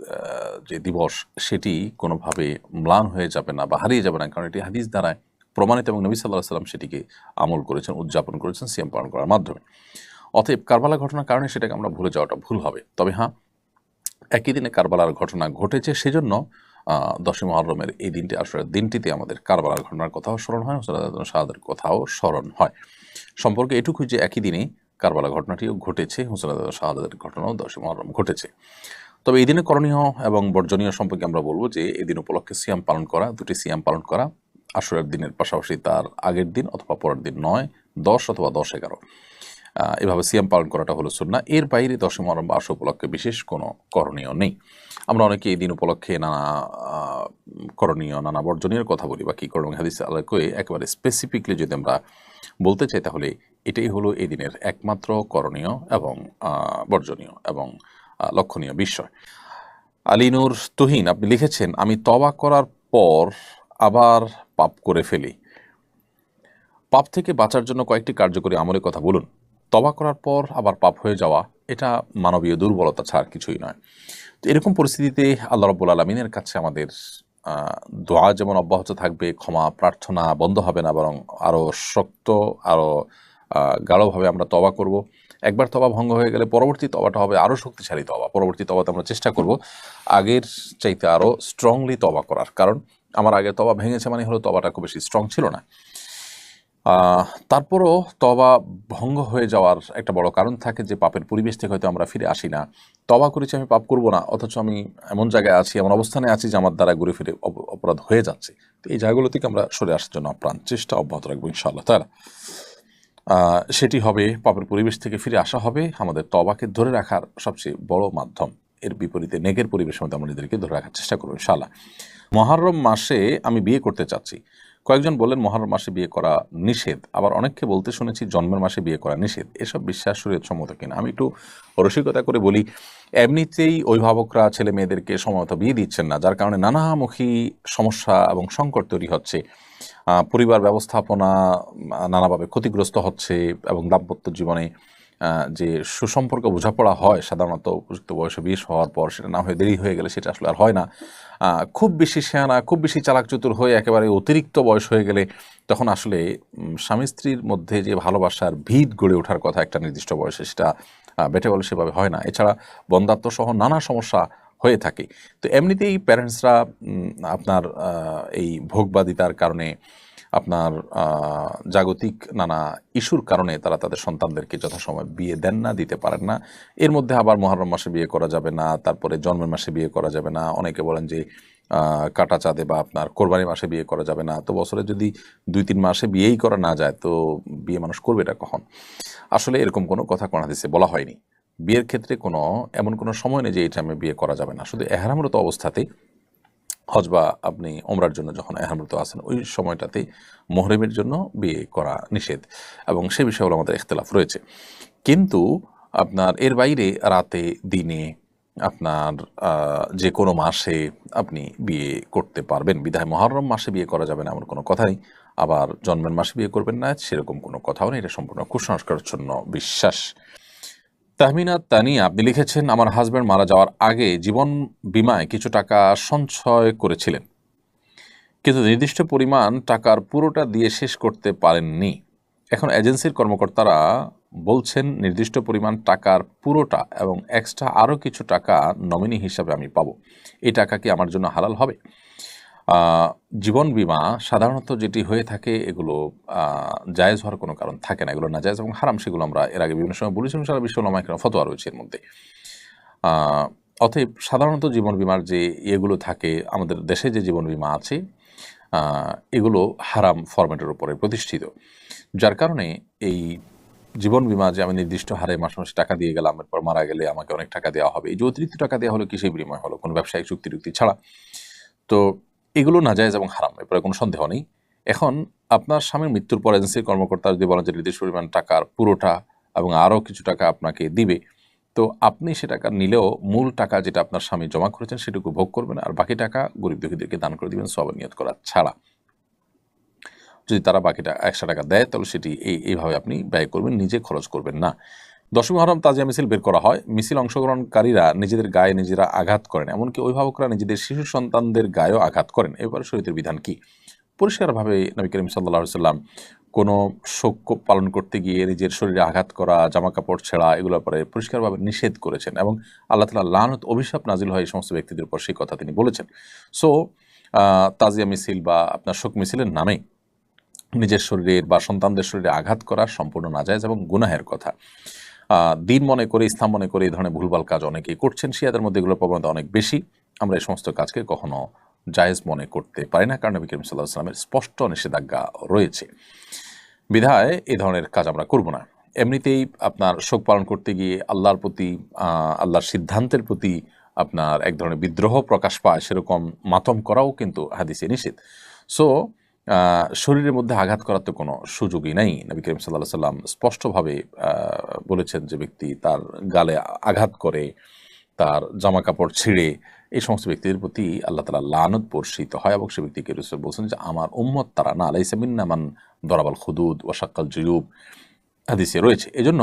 যে দিবস, সেটি কোনোভাবে ম্লান হয়ে যাবে না বা হারিয়ে যাবে না, কারণ এটি হাদিস দ্বারায় প্রমাণিত এবং নবী সাল্লাল্লাহু আলাইহি ওয়াসাল্লাম সেটিকে আমল করেছেন, উদযাপন করেছেন সিয়াম পালন করার মাধ্যমে। অতএব কারবালা ঘটনার কারণে সেটাকে আমরা ভুলে যাওয়াটা ভুল হবে। তবে হ্যাঁ, একই দিনে কারবালার ঘটনা ঘটেছে, সেজন্য 10ই মুহররমের এই দিনটি, আশুরার দিনটিতে আমাদের কারবালার ঘটনার কথাও স্মরণ হয়, শাহাদাতের কথাও স্মরণ হয়। সম্পর্কে এটুকু যে একই দিনে কারবালা ঘটনাটিও ঘটেছে, হুসাইন শাহাদাতের ঘটনাও 10ই মুহররম ঘটেছে। তবে এই দিনে করণীয় এবং বর্জনীয় সম্পর্কে আমরা বলবো যে এই দিন উপলক্ষে সিয়াম পালন করা, দুটি সিয়াম পালন করা, আশুরার দিনের পাশাপাশি তার আগের দিন অথবা পরের দিন 9, 10 অথবা 10-11 এভাবে সিয়াম পালন করাটা হলো সুন্নাহ। এর বাইরে 10ই মুহররম বা আশুরা উপলক্ষে বিশেষ কোনো করণীয় নেই। আমরা অনেকে এই দিন উপলক্ষে নানা করণীয়, নানা বর্জনীয় কথা বলি, বা কী করণ হাদিস আলোকে একেবারে স্পেসিফিকলি যদি আমরা বলতে চাই, তাহলে এটাই হলো এই দিনের একমাত্র করণীয় এবং বর্জনীয় এবং লক্ষণীয় বিষয়। আলিনুর তুহিন, আপনি লিখেছেন, আমি তওবা করার পর আবার পাপ করে ফেলি, পাপ থেকে বাঁচার জন্য কয়েকটি কার্যকরী আমলের কথা বলুন। তওবা করার পর আবার পাপ হয়ে যাওয়া, এটা মানবীয় দুর্বলতা ছাড়া কিছুই নয়। তো এরকম পরিস্থিতিতে আল্লাহ রাব্বুল আলামিনের কাছে আমাদের দোয়া যেমন অব্যাহত থাকবে, ক্ষমা প্রার্থনা বন্ধ হবে না, বরং আরও শক্ত, আরও গাঢ়ভাবে আমরা তওবা করব। একবার তওবা ভঙ্গ হয়ে গেলে পরবর্তী তওবাটা হবে আরও শক্তিশালী তওবা। পরবর্তী তওবাতে আমরা চেষ্টা করব আগের চাইতে আরও স্ট্রংলি তওবা করার, কারণ আমার আগের তওবা ভেঙেছে মানে হলো তওবাটা খুব বেশি স্ট্রং ছিল না। তারপরও তওবা ভঙ্গ হয়ে যাওয়ার একটা বড় কারণ থাকে যে পাপের পরিবেশ থেকে হয়তো আমরা ফিরে আসি না। তওবা করেছি আমি পাপ করব না, অথচ আমি এমন জায়গায় আছি, এমন অবস্থানে আছি যে আমার দ্বারা ঘুরে ফিরে অপরাধ হয়ে যাচ্ছে। তো এই জায়গাগুলো থেকে আমরা সরে আসার জন্য আপ্রাণ চেষ্টা অব্যাহত রাখবো ইনশাআল্লাহ তাআলা। সেটি হবে, পাপের পরিবেশ থেকে ফিরে আসা হবে আমাদের তওবাকে ধরে রাখার সবচেয়ে বড় মাধ্যম। এর বিপরীতে নেকের পরিবেশের মধ্যে আমরা নিজেদেরকে ধরে রাখার চেষ্টা করবো ইনশাআল্লাহ। মুহররম মাসে আমি বিয়ে করতে চাচ্ছি। কয়েকজন বললেন মুহররম মাসে বিয়ে করা নিষেধ, আবার অনেককে বলতে শুনেছি জন্মের মাসে বিয়ে করা নিষেধ। এসব বিশ্বাস শরীয়তসম্মত কিনা? আমি একটু রসিকতা করে বলি, এমনিতেই অভিভাবকরা ছেলে মেয়েদেরকে সময়মতো বিয়ে দিচ্ছেন না, যার কারণে নানামুখী সমস্যা এবং সংকট তৈরি হচ্ছে। পরিবার ব্যবস্থাপনা নানাভাবে ক্ষতিগ্রস্ত হচ্ছে এবং দাম্পত্য জীবনে যে সুসম্পর্ক বোঝাপড়া হয় সাধারণত উপযুক্ত বয়সে বিয়ে হওয়ার পর, সেটা না হয়ে দেরি হয়ে গেলে সেটা আসলে আর হয় না। খুব বেশি শেয়ানা, খুব বেশি চালাক চতুর হয়ে একেবারে অতিরিক্ত বয়স হয়ে গেলে তখন আসলে স্বামী স্ত্রীর মধ্যে যে ভালোবাসার ভিত গড়ে ওঠার কথা একটা নির্দিষ্ট বয়সে, সেটা বেটে বলে সেভাবে হয় না। এছাড়া বন্ধ্যাত্ব সহ নানা সমস্যা হয়ে থাকে। তো এমনিতেই প্যারেন্টসরা আপনার এই ভোগবাদিতার কারণে, আপনার জাগতিক নানা ইস্যুর কারণে তারা তাদের সন্তানদেরকে যথাসময় বিয়ে দেন না, দিতে পারেন না। এর মধ্যে আবার মুহররম মাসে বিয়ে করা যাবে না, তারপরে জন্মের মাসে বিয়ে করা যাবে না, অনেকে বলেন যে কাটা চাঁদে বা আপনার কোরবানি মাসে বিয়ে করা যাবে না। তো বছরে যদি 2-3 মাসে বিয়েই করা না যায় তো বিয়ে মানুষ করবে এটা কখন? আসলে এরকম কোনো কথা কোরআন হাদিসে বলা হয়নি। বিয়ের ক্ষেত্রে এমন কোনো সময় নেই যে এই টাইমে বিয়ে করা যাবে না। শুধু এহরামরত অবস্থাতেই, হজ বা আপনি ওমরার জন্য যখন এহরামরত আছেন ওই সময়টাতে মুহরিমের জন্য বিয়ে করা নিষেধ, এবং সে বিষয়ে আমাদের ইখতিলাফ রয়েছে। কিন্তু আপনার এর বাইরে রাতে দিনে আপনার যে কোনো মাসে আপনি বিয়ে করতে পারবেন। বিধায় মুহররম মাসে বিয়ে করা যাবে না এমন কোনো কথা নেই, আবার জন্মের মাসে বিয়ে করবেন না সেরকম কোনো কথাও নেই। এটা সম্পূর্ণ কুসংস্কারাচ্ছন্ন বিশ্বাস। তাহমিনা তানিয়া আপনি লিখেছেন, আমার হাজব্যান্ড মারা যাওয়ার আগে জীবন বীমায় কিছু টাকা সঞ্চয় করেছিলেন, কিন্তু নির্দিষ্ট পরিমাণ টাকার পুরোটা দিয়ে শেষ করতে পারেননি। এখন এজেন্সির কর্মকর্তারা বলছেন নির্দিষ্ট পরিমাণ টাকার পুরোটা এবং এক্সট্রা আরও কিছু টাকা নমিনি হিসাবে আমি পাবো। এই টাকা কি আমার জন্য হালাল হবে? জীবন বীমা সাধারণত যেটি হয়ে থাকে এগুলো জায়েজ হওয়ার কোনো কারণ থাকে না, এগুলো নাজায়েজ এবং হারাম। সেগুলো আমরা এর আগে বিভিন্ন সময় বলেছি, সারা বিশ্ব ওলামায়ে কেরাম ফতোয়া রয়েছে এর মধ্যে। অতএব সাধারণত জীবন বীমার যে ইয়েগুলো থাকে, আমাদের দেশে যে জীবন বীমা আছে এগুলো হারাম ফরম্যাটের উপরে প্রতিষ্ঠিত, যার কারণে এই জীবন বীমা যে আমি নির্দিষ্ট হারে মাসে মাসে টাকা দিয়ে গেলাম, এরপর মারা গেলে আমাকে অনেক টাকা দেওয়া হবে, এই যে অতিরিক্ত টাকা দেওয়া হলো কিসের বিনিময় হলো? কোনো ব্যবসায়িক চুক্তি ছাড়া। তো এগুলো নাজায়েজ এবং হারাম, এরপরে কোনো সন্দেহ নেই। এখন আপনার স্বামীর মৃত্যুর পর এজেন্সির কর্মকর্তা যদি বলেন যে নির্দিষ্ট পরিমাণ টাকার পুরোটা এবং আরও কিছু টাকা আপনাকে দিবে, তো আপনি সে টাকা নিলেও মূল টাকা যেটা আপনার স্বামী জমা করেছেন সেটুকু ভোগ করবেন, আর বাকি টাকা গরিব দুঃখীদেরকে দান করে দিবেন সওয়াব নিয়ত করা ছাড়া। যদি তারা বাকিটা এক্সট্রা টাকা দেয় তাহলে সেটি এইভাবে আপনি ব্যয় করবেন, নিজে খরচ করবেন না। 10ই মুহররম তাজিয়া মিছিল বের করা হয়। মিছিল অংশগ্রহণকারীরা নিজেদের গায়ে নিজেরা আঘাত করেন, এমনকি অভিভাবকরা নিজেদের শিশু সন্তানদের গায়েও আঘাত করেন। এবার শরীয়তের বিধান কি? পরিষ্কারভাবে নবী করিম সাল্লাল্লাহু আলাইহি সাল্লাম কোনো শোক পালন করতে গিয়ে নিজের শরীরে আঘাত করা, জামা কাপড় ছেঁড়া এগুলোর পরে পরিষ্কারভাবে নিষেধ করেছেন, এবং আল্লাহ তাআলা লানত অভিশাপ নাজিল হয় এই সমস্ত ব্যক্তিদের উপর, সেই কথা তিনি বলেছেন। সো তাজিয়া মিছিল বা আপনার শোক মিছিলের নামে নিজের শরীরের বা সন্তানদের শরীরে আঘাত করা সম্পূর্ণ নাজায়েজ এবং গুনাহের কথা। দিন মনে করে, ইসলাম মনে করে এই ধরনের ভুলভাল কাজ অনেকেই করছেন। শিয়াদের মধ্যে এগুলোর প্রবণতা অনেক বেশি। আমরা এই সমস্ত কাজকে কখনো জায়েজ মনে করতে পারি না, কারণ নবী করিম সাল্লাল্লাহু আলাইহি ওয়াসাল্লামের স্পষ্ট নিষেধাজ্ঞা রয়েছে। বিধায় এই ধরনের কাজ আমরা করব না। এমনিতেই আপনার শোক পালন করতে গিয়ে আল্লাহর প্রতি, আল্লাহর সিদ্ধান্তের প্রতি আপনার এক ধরনের বিদ্রোহ প্রকাশ পায়, সেরকম মাতম করাও কিন্তু হাদিসে নিষেধ। সো শরীরের মধ্যে আঘাত করার তো কোনো সুযোগই নাই। নবী করিম সাল্লাল্লাহু আলাইহি ওয়াসাল্লাম স্পষ্টভাবে বলেছেন যে ব্যক্তি তার গালে আঘাত করে, তার জামা কাপড় ছিঁড়ে, এই সমস্ত ব্যক্তিদের প্রতি আল্লাহ তাআলা লানত বর্ষিত হয়, এবং সে ব্যক্তিকে রাসূল বলছেন যে আমার উম্মত তারা না, লাইসা মিন্না মান দরাবাল খুদুদ ওয়া শাক্কাল জুয়ুব, হাদিসে রয়েছে। এজন্য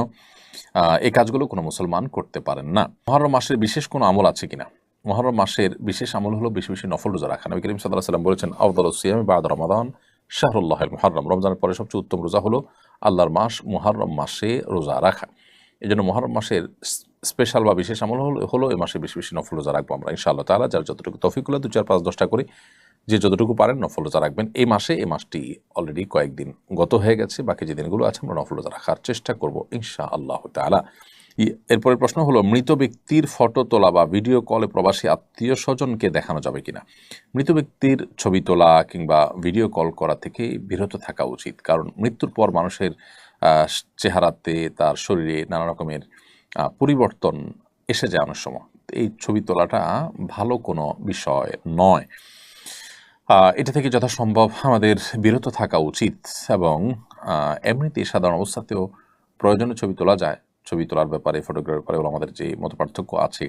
এই কাজগুলো কোনো মুসলমান করতে পারেন না। মুহররম মাসের বিশেষ কোনো আমল আছে কিনা? মুহররম মাসের বিশেষ আমল হলো বেশি বেশি নফল রোজা রাখা। নবী করিম সাল্লাল্লাহু আলাইহি ওয়াসাল্লাম বলেছেন, আফদালুস সিয়ামি বা'দা রমাদান শাহরুল্লাহিল মুহাররম, রমজানের পরে সবচেয়ে উত্তম রোজা হলো আল্লাহর মাস মুহররম মাসে রোজা রাখা। এজন্য মুহররম মাসের স্পেশাল বা বিশেষ আমল হলো এই মাসে বেশি বেশি নফল রোজা রাখবো আমরা ইনশাআল্লাহ তাআলা। যার যতটুকু তৌফিক হলো 2, 4, 5, 10টা করে যে যতটুকু পারেন নফল রোজা রাখবেন এই মাসে। এই মাসটি অলরেডি কয়েকদিন গত হয়ে গেছে, বাকি যে দিনগুলো আছে আমরা নফল রোজা রাখার চেষ্টা করব ইনশাআল্লাহ তাআলা। এরপরের প্রশ্ন হলো, মৃত ব্যক্তির ফটো তোলা বা ভিডিও কলে প্রবাসী আত্মীয় স্বজনকে দেখানো যাবে কিনা? মৃত ব্যক্তির ছবি তোলা কিংবা ভিডিও কল করা থেকে বিরত থাকা উচিত, কারণ মৃত্যুর পর মানুষের চেহারাতে, তার শরীরে নানা রকমের পরিবর্তন এসে যায় অনেক সময়। এই ছবি তোলাটা ভালো কোনো বিষয় নয়। এটা থেকে যথাসম্ভব আমাদের বিরত থাকা উচিত এবং এমনিতেই সাধারণ অবস্থাতেও প্রয়োজনে ছবি তোলা যায়। ছবি তোলার ব্যাপারে, ফটোগ্রাফির ব্যাপারে আমাদের যে মতপার্থক্য আছে,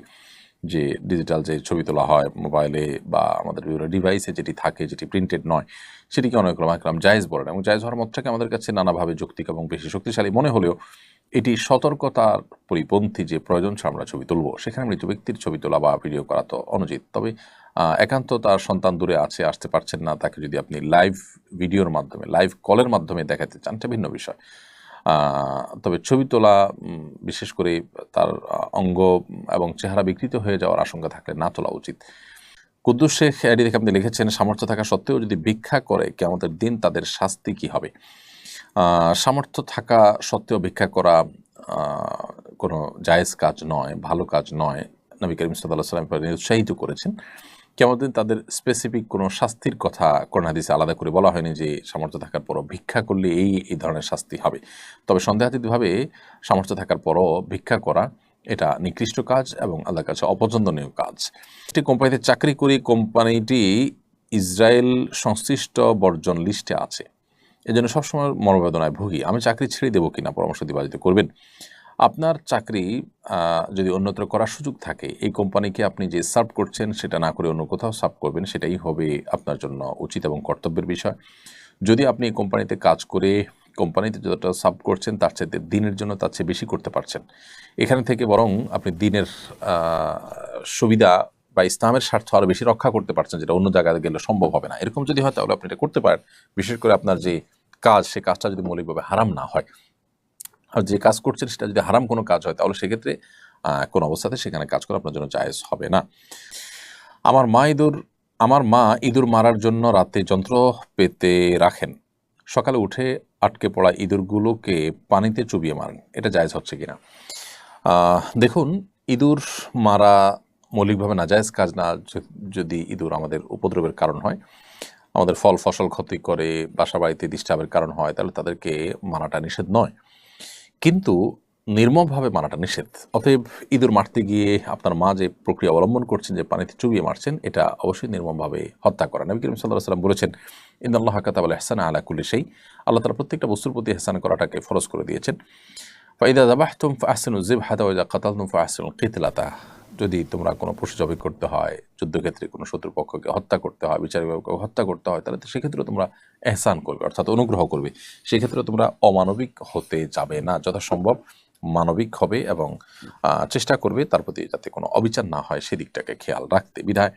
যে ডিজিটাল যে ছবি তোলা হয় মোবাইলে বা আমাদের বিভিন্ন ডিভাইসে যেটি থাকে, যেটি প্রিন্টেড নয়, সেটিকে অনেক ওলামায়ে জায়েজ বলেন এবং জায়েজ হওয়ার মতটাকে আমাদের কাছে নানাভাবে যৌক্তিক এবং বেশি শক্তিশালী মনে হলেও এটি সতর্কতার পরিপন্থী যে প্রয়োজন ছাড়া আমরা ছবি তুলব, সেখানে মৃত ব্যক্তির ছবি তোলা বা ভিডিও করা তো অনুচিত। তবে একান্ত তার সন্তান দূরে আছে, আসতে পারছেন না, তাকে যদি আপনি লাইভ ভিডিওর মাধ্যমে, লাইভ কলের মাধ্যমে দেখাতে চান, এটা ভিন্ন বিষয়। তবে ছবি তোলা বিশেষ করে তার অঙ্গ এবং চেহারা বিকৃত হয়ে যাওয়ার আশঙ্কা থাকলে না তোলা উচিত। কুদ্দুস শেখ এডি দেখে আপনি লিখেছেন, সামর্থ্য থাকা সত্ত্বেও যদি ভিক্ষা করে কিয়ামতের দিন তাদের শাস্তি কি হবে? সামর্থ্য থাকা সত্ত্বেও ভিক্ষা করা কোনো জায়েজ কাজ নয়, ভালো কাজ নয়। নবী করিম সাল্লাল্লাহু আলাইহি ওয়াসাল্লাম উৎসাহিত করেছেন। কিয়ামতের দিন তাদের স্পেসিফিক কোনো শাস্তির কথা কোরআন হাদিসে আলাদা করে বলা হয়নি যে সামর্থ্য থাকার পরও ভিক্ষা করলে এই ধরনের শাস্তি হবে। তবে সন্দেহাতীতভাবে সামর্থ্য থাকার পরও ভিক্ষা করা এটা নিকৃষ্ট কাজ এবং আল্লাহর কাছে অপছন্দনীয় কাজ। একটি কোম্পানিতে চাকরি করি, কোম্পানিটি ইসরায়েল সংশ্লিষ্ট বর্জন লিস্টে আছে, এজন্য সবসময় মনোবেদনায় ভুগি। আমি চাকরি ছেড়ে দেবো কিনা পরামর্শ দিবা যদি করবেন। আপনার চাকরি যদি অন্যত্র করার সুযোগ থাকে, এই কোম্পানিকে আপনি যে সার্ভ করছেন সেটা না করে অন্য কোথাও সার্ভ করবেন, সেটাই হবে আপনার জন্য উচিত এবং কর্তব্যের বিষয়। যদি আপনি এই কোম্পানিতে কাজ করে কোম্পানিতে যতটা সার্ভ করছেন তার চাইতে দিনের জন্য তার চেয়ে বেশি করতে পারছেন, এখানে থেকে বরং আপনি দিনের সুবিধা বা ইসলামের স্বার্থ আরও বেশি রক্ষা করতে পারছেন, যেটা অন্য জায়গায় গেলে সম্ভব হবে না। এরকম যদি হয় তাহলে আপনি এটা করতে পারেন, বিশেষ করে আপনার যে কাজ, সে কাজটা যদি মৌলিকভাবে হারাম না হয়। আর যে কাজ করছেন সেটা যদি হারাম কোনো কাজ হয় তাহলে সেক্ষেত্রে কোনো অবস্থাতে সেখানে কাজ করা আপনার জন্য জায়েজ হবে না। আমার মা ইঁদুর মারার জন্য রাতে যন্ত্র পেতে রাখেন, সকালে উঠে আটকে পড়া ইঁদুরগুলোকে পানিতে চুবিয়ে মারেন, এটা জায়েজ হচ্ছে কিনা? দেখুন, ইঁদুর মারা মৌলিকভাবে নাজায়েজ কাজ না। যদি ইঁদুর আমাদের উপদ্রবের কারণ হয়, আমাদের ফল ফসল ক্ষতি করে, বাসা বাড়িতে ডিস্টার্বের কারণ হয়, তাহলে তাদেরকে মারাটা নিষেধ নয়, কিন্তু নির্মমভাবে মারাটা নিষেধ। অতএব ইঁদুর মারতে গিয়ে আপনার মা যে প্রক্রিয়া অবলম্বন করছেন, যে পানিতে চুবিয়ে মারছেন, এটা অবশ্যই নির্মমভাবে হত্যা করা। নবী করিম সাল্লাল্লাহু আলাইহি ওয়াসাল্লাম বলেছেন, ইন্নাল্লাহা কাতাবাল ইহসানা আলা কুল্লি শাই, আল্লাহ তাআলা প্রত্যেকটা বস্তুর প্রতি ইহসান করাটাকে ফরজ করে দিয়েছেন। ফাইদা যাবাহতুম ফাহসিনু যিবহাতা ওয়া ইযা কাতালতুম ফাহসিনুল কিতলাতা, যদি তোমরা কোনো পশু জবাই করতে হয়, যুদ্ধক্ষেত্রে কোনো শত্রুপক্ষকে হত্যা করতে হয়, বিচারিকভাবে হত্যা করতে হয়, তাহলে তো সেক্ষেত্রে তোমরা এহসান করবে, অর্থাৎ অনুগ্রহ করবে। সেক্ষেত্রে তোমরা অমানবিক হতে যাবে না, যথাসম্ভব মানবিক হবে এবং চেষ্টা করবে তার প্রতি যাতে কোনো অবিচার না হয় সেদিকটাকে খেয়াল রাখতে। বিধায়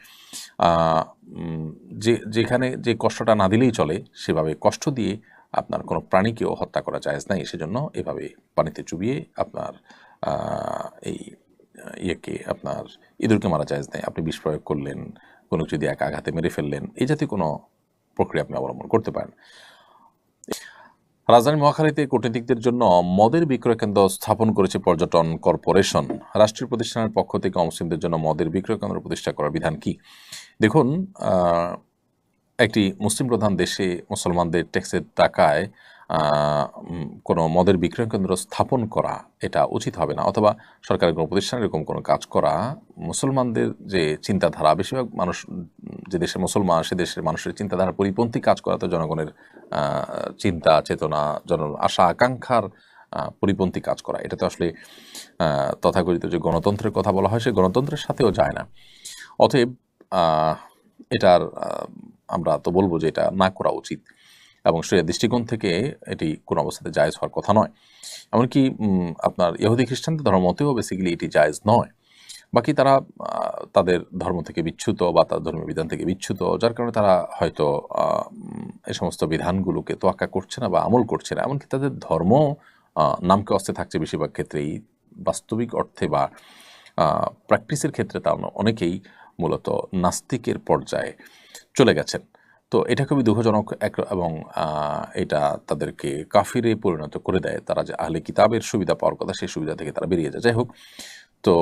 যেখানে যে কষ্টটা না দিলেই চলে, সেভাবে কষ্ট দিয়ে আপনার কোনো প্রাণীকেও হত্যা করা জায়েজ নাই। সেজন্য এভাবে পানিতে চুবিয়ে আপনার এই আপনার ইঁদুরকে মারা জায়েজ নাই। আপনি বিষ প্রয়োগ করলেন, কোনো যদি এক আঘাতে মেরে ফেললেন, এই জাতীয় কোনো প্রক্রিয়া আপনি অবলম্বন করতে পারেন। রাজধানী মহাখালীতে কূটনীতিকদের জন্য মদের বিক্রয় কেন্দ্র স্থাপন করেছে পর্যটন কর্পোরেশন। রাষ্ট্রীয় প্রতিষ্ঠানের পক্ষ থেকে অমুসলিমদের জন্য মদের বিক্রয় কেন্দ্র প্রতিষ্ঠা করার বিধান কি? দেখুন, একটি মুসলিম প্রধান দেশে মুসলমানদের ট্যাক্সের টাকায় কোনো মদের বিক্রয় কেন্দ্র স্থাপন করা এটা উচিত হবে না, অথবা সরকারের কোনো প্রতিষ্ঠান এরকম কোনো কাজ করা মুসলমানদের যে চিন্তাধারা, বেশিরভাগ মানুষ যে দেশে মুসলমান সে দেশের মানুষের চিন্তাধারা পরিপন্থী কাজ করা তো জনগণের চিন্তা চেতনা, আশা আকাঙ্ক্ষার পরিপন্থী কাজ করা, এটা তো আসলে তথাকথিত যে গণতন্ত্রের কথা বলা হয় সে গণতন্ত্রের সাথেও যায় না। অতএব এটার আমরা তো বলবো যে এটা না করা উচিত এবং সেই দৃষ্টিকোণ থেকে এটি কোনো অবস্থাতে জায়েজ হওয়ার কথা নয়। এমনকি আপনার ইহুদি খ্রিস্টানদের ধর্মতেও বেসিক্যালি এটি জায়েজ নয়। বাকি তারা তাদের ধর্ম থেকে বিচ্যুত বা তার ধর্মীয় বিধান থেকে বিচ্যুত, যার কারণে তারা হয়তো এই সমস্ত বিধানগুলোকে তোয়াক্কা করছে না বা আমল করছে না। এমনকি তাদের ধর্ম নামকে অস্তে থাকছে বেশিরভাগ ক্ষেত্রেই, বাস্তবিক অর্থে বা প্র্যাকটিসের ক্ষেত্রে তা অনেকেই মূলত নাস্তিকের পর্যায়ে চলে গেছেন। তো এটা খুবই দুঃখজনক এবং এটা তাদেরকে কাফিরে পরিণত করে দেয়। তারা যে আহলে কিতাবের সুবিধা পাওয়ার কথা সেই সুবিধা থেকে তারা বেরিয়ে যায়। যাই হোক, তো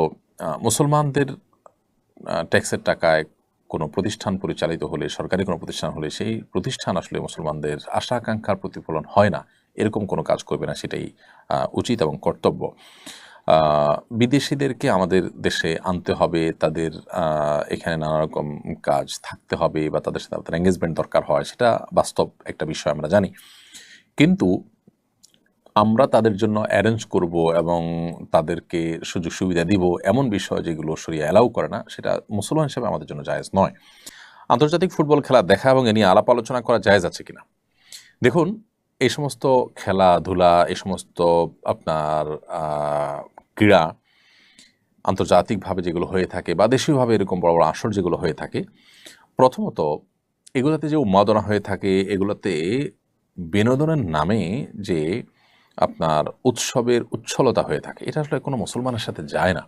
মুসলমানদের ট্যাক্সের টাকায় কোনো প্রতিষ্ঠান পরিচালিত হলে, সরকারি কোনো প্রতিষ্ঠান হলে, সেই প্রতিষ্ঠান আসলে মুসলমানদের আশা আকাঙ্ক্ষার প্রতিফলন হয় না, এরকম কোনো কাজ করবে না, সেটাই উচিত এবং কর্তব্য। বিদেশিদেরকে আমাদের দেশে আনতে হবে, তাদের এখানে নানা রকম কাজ থাকতে হবে বা তাদের সাথে আমাদের এঙ্গেজমেন্ট দরকার হয়, সেটা বাস্তব একটা বিষয় আমরা জানি। কিন্তু আমরা তাদের জন্য অ্যারেঞ্জ করব এবং তাদেরকে সুযোগ সুবিধা দিব, এমন বিষয় যেগুলো শরিয়া অ্যালাউ করে না, সেটা মুসলমান হিসেবে আমাদের জন্য জায়েজ নয়। আন্তর্জাতিক ফুটবল খেলা দেখা এবং এ নিয়ে আলাপ আলোচনা করা জায়েজ আছে কিনা? দেখুন, এই সমস্ত খেলাধুলা, এই সমস্ত আপনার ক্রীড়া আন্তর্জাতিকভাবে যেগুলো হয়ে থাকে বা দেশীয়ভাবে এরকম বড় বড় আসর যেগুলো হয়ে থাকে, প্রথমত এগুলোতে যে উন্মাদনা হয়ে থাকে, এগুলোতে বিনোদনের নামে যে আপনার উৎসবের উচ্ছলতা হয়ে থাকে, এটা আসলে কোনো মুসলমানের সাথে যায় না।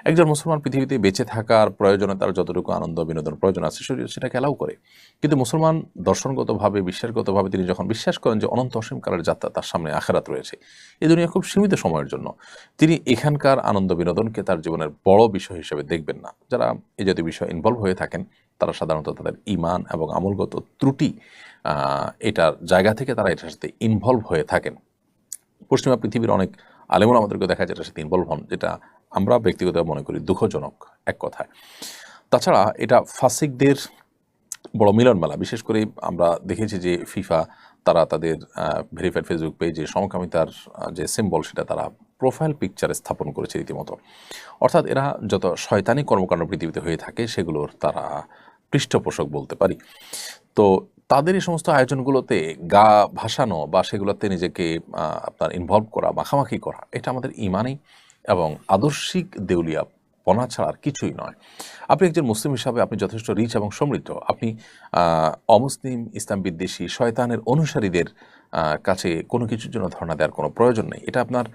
একজন মুসলমান পৃথিবীতে বেঁচে থাকার প্রয়োজনে তার যতটুকু আনন্দ বিনোদন প্রয়োজন আছে শরীয়ত সেটাকে অ্যালাউ করে। কিন্তু মুসলমান দর্শনগতভাবে, বিশ্বাসগতভাবে তিনি যখন বিশ্বাস করেন যে অনন্ত অসীমকালের যাত্রা, তার সামনে আখিরাত রয়েছে, এই দুনিয়া খুব সীমিত সময়ের জন্য, তিনি এখানকার আনন্দ বিনোদনকে তার জীবনের বড় বিষয় হিসেবে দেখবেন না। যারা এই জাতীয় বিষয় ইনভলভ হয়ে থাকেন, তারা সাধারণত তাদের ঈমান এবং আমলগত ত্রুটি এটার জায়গা থেকে তারা এটার সাথে ইনভলভ হয়ে থাকেন। পশ্চিমা পৃথিবীর অনেক আলেমুল আমাদেরকে দেখা যায় এটার সাথে ইনভলভ হন, যেটা আমরা ব্যক্তিগতভাবে মনে করি দুঃখজনক এক কথায়। তাছাড়া এটা ফাসিকদের বড় মিলন মেলা। বিশেষ করে আমরা দেখেছি যে ফিফা তারা তাদের ভেরিফাইড ফেসবুক পেজে সমকামিতার যে সিম্বল সেটা তারা প্রোফাইল পিকচারে স্থাপন করেছে রীতিমতো। অর্থাৎ এরা যত শয়তানি কর্মকাণ্ড পৃথিবীতে হয়ে থাকে সেগুলোর তারা পৃষ্ঠপোষক বলতে পারি। তো তাদের এই সমস্ত আয়োজনগুলোতে গা ভাসানো বা সেগুলোতে নিজেকে আপনার ইনভলভ করা, মাখামাখি করা, এটা আমাদের ইমানি এবং আদর্শিক দেউলিয়াপনা ছাড়া আর কিছুই নয়। আপনি একজন মুসলিম হিসাবে আপনি যথেষ্ট রিচ এবং সমৃদ্ধ। আপনি অমুসলিম, ইসলাম বিদ্বেষী, শয়তানের অনুসারীদের কাছে কোনো কিছুর জন্য ধর্ণা দেওয়ার কোনো প্রয়োজন নেই। এটা আপনার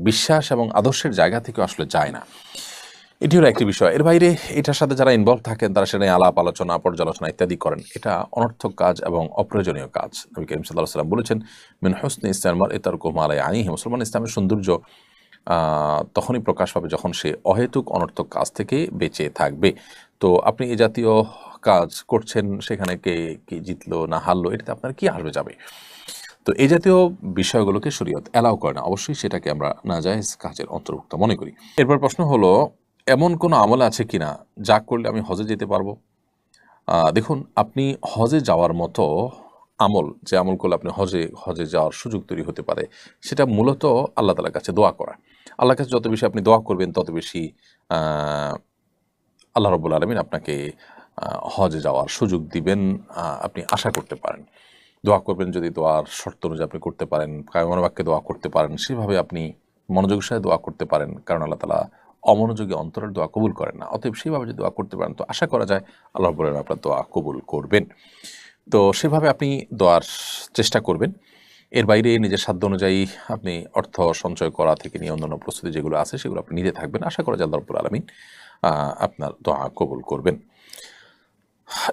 বিশ্বাস এবং আদর্শের জায়গা থেকে আসলে যায় না। এটি হলো একটি বিষয়। এর বাইরে এটার সাথে যারা ইনভলভ থাকেন তারা সেটা নিয়ে আলাপ আলোচনা, পর্যালোচনা ইত্যাদি করেন, এটা অনর্থক কাজ এবং অপ্রয়োজনীয় কাজ। নবী করিম সাল্লাল্লাহু আলাইহি ওয়াসাল্লাম বলেছেন, মিন হুসনি ইসলামিল মারই তারকুহু মা লা ইয়ানিহি। মুসলমান ইসলামের সৌন্দর্য তখনই প্রকাশ পাবে যখন সে অহেতুক অনর্থক কাজ থেকে বেঁচে থাকবে। তো আপনি এই জাতীয় কাজ করছেন, সেখানে কে কি জিতলো না হারলো, এটাতে আপনার কি আসবে যাবে? তো এই জাতীয় বিষয়গুলোকে শরীয়ত অ্যালাউ করে না। অবশ্যই সেটাকে আমরা নাজায়েজ কাজের অন্তর্ভুক্ত মনে করি। এরপর প্রশ্ন হলো, এমন কোনো আমল আছে কিনা যা করলে আমি হজে যেতে পারবো? দেখুন, আপনি হজে যাওয়ার মতো আমল, যে আমল করলে আপনি হজে যাওয়ার সুযোগ তৈরি হতে পারে, সেটা মূলত আল্লাহ তাআলার কাছে দোয়া করা। আল্লাহর কাছে যত বেশি আপনি দোয়া করবেন, তত বেশি আল্লাহ রাব্বুল আলামিন আপনাকে হজে যাওয়ার সুযোগ দিবেন, আপনি আশা করতে পারেন। দোয়া করবেন, যদি দোয়ার শর্ত অনুযায়ী আপনি করতে পারেন, কায়মান বাক্যে দোয়া করতে পারেন, সেভাবে আপনি মনোযোগের সাথে দোয়া করতে পারেন, কারণ আল্লাহ তাআলা অমনোযোগী অন্তরের দোয়া কবুল করেন না। অতএব সেভাবে যদি দোয়া করতে পারেন, তো আশা করা যায় আল্লাহ রাব্বুল আলামিন আপনার দোয়া কবুল করবেন। তো সেভাবে আপনি দোয়ার চেষ্টা করবেন। এর বাইরে নিজের সাধ্য অনুযায়ী আপনি অর্থ সঞ্চয় করা থেকে নিয়ে অন্যান্য প্রস্তুতি যেগুলো আছে সেগুলো আপনি নিতে থাকবেন। আশা করা যায় আল্লাহ রাব্বুল আলামিন আপনার দোয়া কবুল করবেন।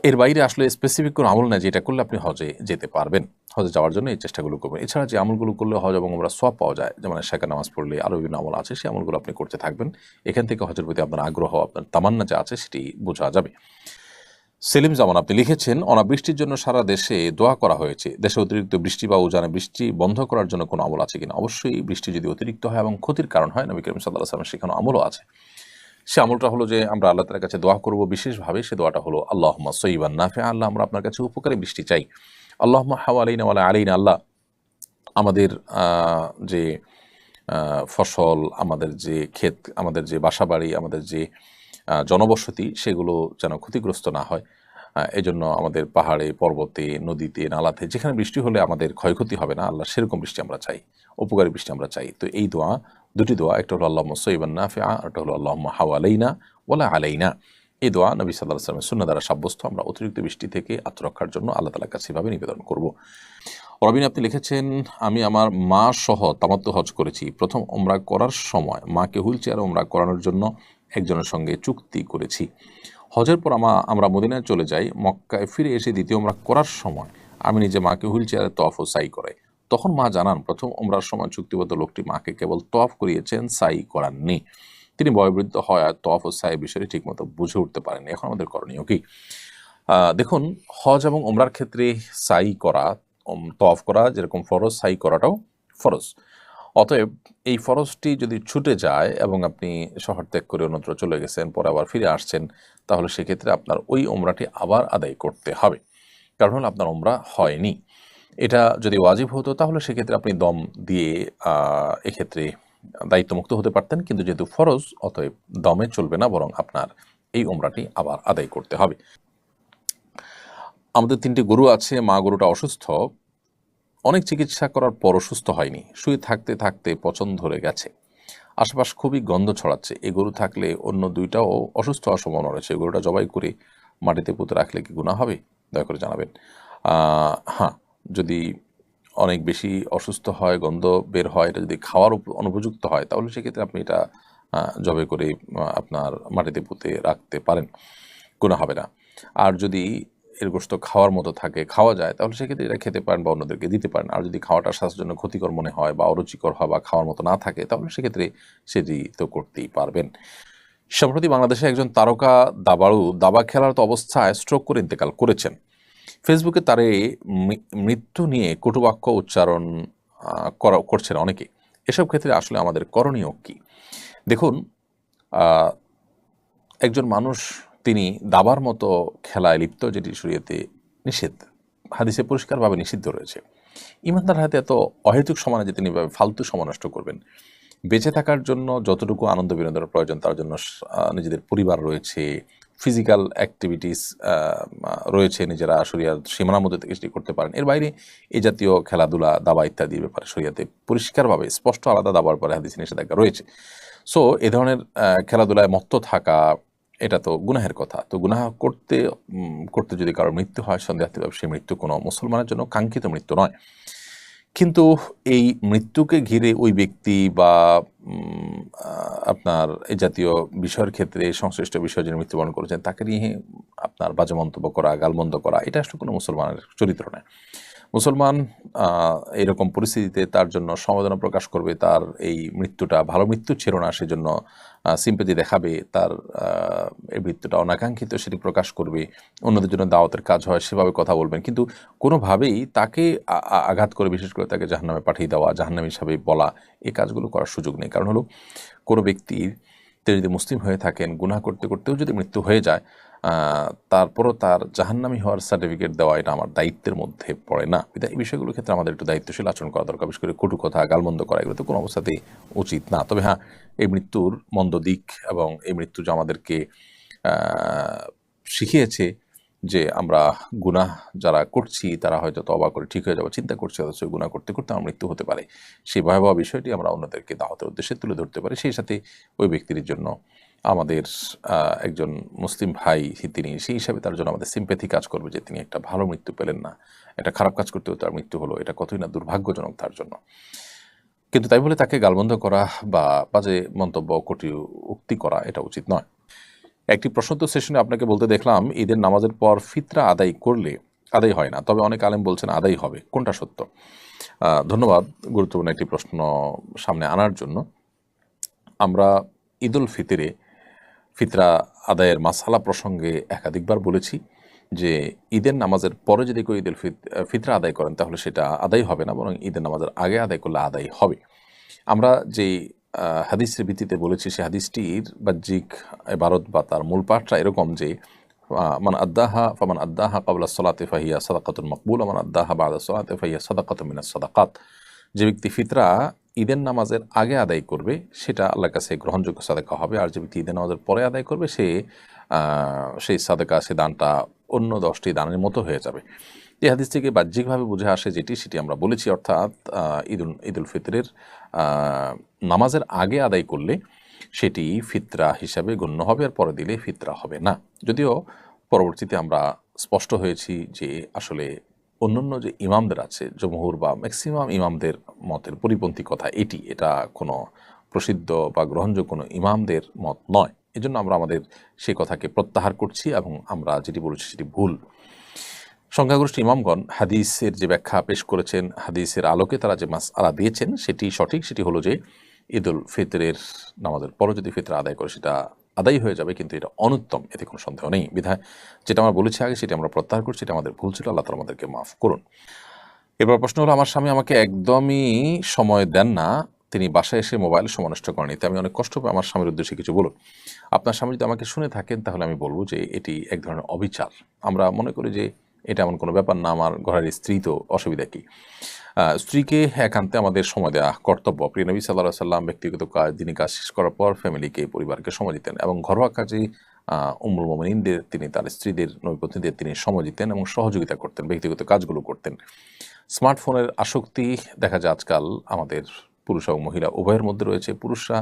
এর বাইরে আসলে স্পেসিফিক কোনো আমল নাই যেটা করলে আপনি হজে যেতে পারবেন। হজে যাওয়ার জন্য এই চেষ্টাগুলো করবেন। এছাড়া যে আমলগুলো করলে হজ এবং ওমরাহ সওয়াব পাওয়া যায়, যেমন এশার নামাজ পড়লে আরও বিভিন্ন আমল আছে, সেই আমলগুলো আপনি করতে থাকবেন। এখান থেকে হজের প্রতি আপনার আগ্রহ, আপনার তামান্না যা আছে সেটি বোঝা যাবে। সেলিম জামান আপনি লিখেছেন, অনাবৃষ্টির জন্য সারা দেশে দোয়া করা হয়েছে। দেশে অতিরিক্ত বৃষ্টি বা উজানে বৃষ্টি বন্ধ করার জন্য কোনো আমল আছে কিনা? অবশ্যই বৃষ্টি যদি অতিরিক্ত হয় এবং ক্ষতির কারণ হয়, নবী করিম সাল্লাল্লাহু আলাইহি ওয়াসাল্লামের শেখানো আমলও আছে। সে আমলটা হলো যে আমরা আল্লাহ তাআলার কাছে দোয়া করব বিশেষভাবে। সে দোয়াটা হলো আল্লাহুম্মা সাইয়্যিবান নাফিআ। আল্লাহ, আমরা আপনার কাছে উপকারী বৃষ্টি চাই। আল্লাহুম্মা হাওয়ালাইনা ওয়ালা আলাইনা। আল্লাহ, আমাদের যে ফসল, আমাদের যে ক্ষেত, আমাদের যে বাসাবাড়ি, আমাদের যে জনবসতি, সেগুলো যেন ক্ষতিগ্রস্ত না হয়। এজন্য আমাদের পাহাড়ে, পর্বতে, নদীতে, নালাতে যেখানে বৃষ্টি হলে আমাদের ক্ষয়ক্ষতি হবে না, আল্লাহ সেরকম বৃষ্টি আমরা চাই, উপকারী বৃষ্টি আমরা চাই। তো এই দোয়া, দুটি দোয়া, একটা হলো আল্লাহুম্মা সাইয়্যিবান নাফিআ, একটা হলো আল্লাহুম্মা হাওয়ালাইনা ওয়ালা আলাইনা। এই দোয়া নবী সাল্লাল্লাহু আলাইহি ওয়াসাল্লামের সুন্নাহ দ্বারা সাব্যস্ত। আমরা অতিরিক্ত বৃষ্টি থেকে আত্মরক্ষার জন্য আল্লাহ তাআলার কাছে এভাবে নিবেদন করব। রবিন আপনি লিখেছেন, আমি আমার মা সহ তামাত্তু হজ করেছি। প্রথম ওমরা করার সময় মাকে হুইল চেয়ারে ওমরা করানোর জন্য একজনের সঙ্গে চুক্তি করেছি। হজের পর আমরা মদিনায় চলে যাই। মক্কায় ফিরে এসে দ্বিতীয় ওমরা করার সময় আমি নিজে মাকে হুইল চেয়ারে তওয়াফ ও সাই করাই। তখন মা জানান, প্রথম ওমরার সময় চুক্তিবদ্ধ লোকটি মাকে কেবল তওয়াফ করিয়েছেন, সাই করাননি। তিনি বয়োবৃদ্ধ হয় আর তওয়াফ ও সাই বিষয়টি ঠিকমতো বুঝে উঠতে পারেননি। এখন আমাদের করণীয় কি? দেখুন, হজ এবং ওমরার ক্ষেত্রে সাই করা, তওয়াফ করা যেরকম ফরজ, সাই করাটাও ফরজ। অতএব এই ফরজটি যদি ছুটে যায় এবং আপনি শহর ত্যাগ করে অন্যত্র চলে গেছেন, পরে আবার ফিরে আসছেন, তাহলে সেক্ষেত্রে আপনার ওই ওমরাটি আবার আদায় করতে হবে। কারণ হলো আপনার ওমরা হয়নি। এটা যদি ওয়াজিব হতো তাহলে সেক্ষেত্রে আপনি দম দিয়ে এক্ষেত্রে দায়িত্বমুক্ত হতে পারতেন, কিন্তু যেহেতু ফরজ অতএব দমে চলবে না, বরং আপনার এই ওমরাটি আবার আদায় করতে হবে। আমাদের 3টি গরু আছে, মা গরুটা অসুস্থ, অনেক চিকিৎসা করার পরও সুস্থ হয়নি, শুয়ে থাকতে থাকতে পচন ধরে গেছে, আশেপাশ খুবই গন্ধ ছড়াচ্ছে। এই গরু থাকলে অন্য 2টাও অসুস্থ হওয়ার সম্ভাবনা রয়েছে, এই গরুটা জবাই করে মাটিতে পুঁতে রাখলে কি গুনাহ হবে? দয়া করে জানাবেন। হ্যাঁ, যদি অনেক বেশি অসুস্থ হয়, গন্ধ বের হয়, এটা যদি খাওয়ার অনুপযুক্ত হয়, তাহলে সেক্ষেত্রে আপনি এটা জবাই করে আপনার মাটিতে পুঁতে রাখতে পারেন, গুনাহ হবে না। আর যদি এর গোশত খাওয়ার মতো থাকে, খাওয়া যায়, তাহলে সেক্ষেত্রে এটা খেতে পারেন বা অন্যদেরকে দিতে পারেন। আর যদি খাওয়াটা স্বাস্থ্যের জন্য ক্ষতিকর মনে হয় বা অরুচিকর হয় বা খাওয়ার মতো না থাকে, তাহলে সেক্ষেত্রে সেটি তো করতেই পারবেন। সম্প্রতি বাংলাদেশে একজন তারকা দাবাড়ু দাবা খেলারত অবস্থায় স্ট্রোক করে ইন্তেকাল করেছেন। ফেসবুকে তার এই মৃত্যু নিয়ে কটুবাক্য উচ্চারণ করছেন অনেকে। এসব ক্ষেত্রে আসলে আমাদের করণীয় কি? দেখুন, আহ, একজন মানুষ তিনি দাবার মতো খেলায় লিপ্ত, যেটি শরীয়তে নিষেধ, হাদিসে পরিষ্কারভাবে নিষিদ্ধ রয়েছে। ইমানদার হাতে এত অহেতুক সময় যে তিনি এভাবে ফালতু সময় নষ্ট করবেন। বেঁচে থাকার জন্য যতটুকু আনন্দ বিনোদনের প্রয়োজন, তার জন্য নিজেদের পরিবার রয়েছে, ফিজিক্যাল অ্যাক্টিভিটিস রয়েছে, নিজেরা শরিয়ার সীমানার মধ্যে থেকে সেটি করতে পারেন। এর বাইরে এই জাতীয় খেলাধুলা, দাবা ইত্যাদির ব্যাপারে শরিয়াতে পরিষ্কারভাবে স্পষ্ট আলাদা দাবার পরে হাদিসে নিষেধাজ্ঞা রয়েছে। সো এ ধরনের খেলাধুলায় মত্ত থাকা, এটা তো গুনাহের কথা। তো গুনাহ করতে করতে যদি কারোর মৃত্যু হয়, সন্দেহাতীতভাবে সেই মৃত্যু কোনো মুসলমানের জন্য কাঙ্ক্ষিত মৃত্যু নয়। কিন্তু এই মৃত্যুকে ঘিরে ওই ব্যক্তি বা আপনার এই জাতীয় বিষয়ের ক্ষেত্রে সংশ্লিষ্ট বিষয় যিনি মৃত্যুবরণ করেছেন তাকে নিয়ে আপনার বাজে মন্তব্য করা, গালমন্দ করা, এটা আসলে কোনো মুসলমানের চরিত্র নয়। মুসলমান এরকম পরিস্থিতিতে তার জন্য সমবেদনা প্রকাশ করবে, তার এই মৃত্যুটা ভালো মৃত্যু ছিল না সেজন্য সিম্পেথি দেখাবে, তার এই মৃত্যুটা অনাকাঙ্ক্ষিত সেটি প্রকাশ করবে, অন্যদের জন্য দাওয়াতের কাজ হয় সেভাবে কথা বলবেন, কিন্তু কোনোভাবেই তাকে আঘাত করে, বিশেষ করে তাকে জাহান্নামে পাঠিয়ে দেওয়া, জাহান্নাম হিসাবে বলা, এই কাজগুলো করার সুযোগ নেই। কারণ হলো কোনো ব্যক্তির তিনি যদি মুসলিম হয়ে থাকেন, গুনাহ করতে করতেও যদি মৃত্যু হয়ে যায়, তারপরও তার জাহান্নামী হওয়ার সার্টিফিকেট দেওয়া এটা আমার দায়িত্বের মধ্যে পড়ে না। এই বিষয়গুলোর ক্ষেত্রে আমাদের একটু দায়িত্বশীল আচরণ করা দরকার। বিশেষ করে কটু কথা, গালমন্দ করা, এগুলো তো কোনো অবস্থাতেই উচিত না। তবে হ্যাঁ, এই মৃত্যুর মন্দ দিক এবং এই মৃত্যু যে আমাদেরকে শিখিয়েছে যে আমরা গুনাহ যারা করছি তারা হয়তো তওবা করে ঠিক হয়ে যাবে চিন্তা করছি, অথচ গুনাহ করতে করতে আমার মৃত্যু হতে পারে। সেই ভয়াবহ বিষয়টি আমরা অন্যদেরকে দাওয়াতের উদ্দেশ্যে তুলে ধরতে পারি। সেই সাথে ওই ব্যক্তির জন্য আমাদের একজন মুসলিম ভাই তিনি, সেই হিসাবে তার জন্য আমাদের সিম্প্যাথি কাজ করবে যে তিনি একটা ভালো মৃত্যু পেলেন না, একটা খারাপ কাজ করতেও তার মৃত্যু হলো, এটা কতই না দুর্ভাগ্যজনক তার জন্য। কিন্তু তাই বলে তাকে গালমন্দ করা বা বাজে মন্তব্য, কটু উক্তি করা এটা উচিত নয়। একটি প্রশ্নোত্তর সেশনে আপনাকে বলতে দেখলাম ঈদের নামাজের পর ফিতরা আদায় করলে আদায় হয় না, তবে অনেক আলেম বলছেন আদায় হবে, কোনটা সত্য? ধন্যবাদ গুরুত্বপূর্ণ একটি প্রশ্ন সামনে আনার জন্য। আমরা ঈদুল ফিতরে ফিতরা আদায়ের মাসালা প্রসঙ্গে একাধিকবার বলেছি যে ঈদের নামাজের পরে যদি কেউ ঈদুল ফিতরা আদায় করেন তাহলে সেটা আদায় হবে না, বরং ঈদের নামাজের আগে আদায় করলে আদায় হবে। আমরা যেই হাদিসের ভিত্তিতে বলেছি সে হাদিসটির বাহ্যিক ইবারত বা তার মূল পাঠটা এরকম যে মান আদ্দাহা ক্বাবলা সলাতি ফাহিয়া সাদাকাতুন মাকবুলা মান আদ্দাহা বা'দা সলাতি ফাহিয়া সাদাকাতুম মিনাস সাদাকাত। যে ব্যক্তি ফিতরা ঈদের নামাজের আগে আদায় করবে সেটা আল্লাহর কাছে গ্রহণযোগ্য সাদাকা হবে, আর যে ব্যক্তি ঈদের নামাজের পরে আদায় করবে সেই সাদাকা, সে দানটা অন্য 10টি দানের মতো হয়ে যাবে। এই হাদিস থেকে বাহ্যিকভাবে বুঝে আসে সেটি আমরা বলেছি, অর্থাৎ ঈদুল ফিতরের নামাজের আগে আদায় করলে সেটি ফিতরা হিসাবে গণ্য হবে, আর পরে দিলে ফিতরা হবে না। যদিও পরবর্তীতে আমরা স্পষ্ট হয়েছি যে আসলে অন্যান্য যে ইমামদের আছে, জমহুর বা ম্যাক্সিমাম ইমামদের মতের পরিপন্থী কথা এটা কোনো প্রসিদ্ধ বা গ্রহণযোগ্য কোনো ইমামদের মত নয়। এজন্য আমরা আমাদের সেই কথাকে প্রত্যাহার করছি এবং আমরা যেটি বলেছি সেটি ভুল। সংখ্যাগরিষ্ঠ ইমামগণ হাদিসের যে ব্যাখ্যা পেশ করেছেন, হাদিসের আলোকে তারা যে মাসআলা দিয়েছেন সেটি সঠিক। সেটি হলো যে ঈদুল ফিতরের নামাজের পরও যদি ফিতরা আদায় করে সেটা আদায় হয়ে যাবে, কিন্তু এটা অনুত্তম, এতে কোনো সন্দেহ নেই। বিধায় যেটা আমরা বলেছি আগে সেটি আমরা প্রত্যাহার করছি, এটা আমাদের ভুল ছিল, আল্লাহ তাআলা আমাদেরকে মাফ করুন। এবার প্রশ্ন হলো, আমার স্বামী আমাকে একদমই সময় দেন না, তিনি বাসায় এসে মোবাইল সময় নষ্ট করেনি। তো আমি অনেক কষ্ট পাই, আমার স্বামীর উদ্দেশ্যে কিছু বলুন। আপনার স্বামী যদি আমাকে শুনে থাকেন তাহলে আমি বলব যে এটি এক ধরনের অবিচার। আমরা মনে করি যে এটা এমন কোনো ব্যাপার না, আমার ঘরের স্ত্রী, তো অসুবিধা কী? স্ত্রীকে একান্তে আমাদের সময় দেওয়া কর্তব্য। প্রিয় নবী সাল্লাল্লাহু আলাইহি ওয়াসাল্লাম ব্যক্তিগত কাজ, দিনী কাজ শেষ করার পর ফ্যামিলিকে, পরিবারকে সময় দিতেন এবং ঘরোয়া কাজে উম্মুল মুমিনিনদের, তিনি তার স্ত্রীদের, নবীপত্নীদের তিনি সময় দিতেন এবং সহযোগিতা করতেন, ব্যক্তিগত কাজগুলো করতেন। স্মার্টফোনের আসক্তি দেখা যায় আজকাল আমাদের পুরুষ এবং মহিলা উভয়ের মধ্যে রয়েছে। পুরুষরা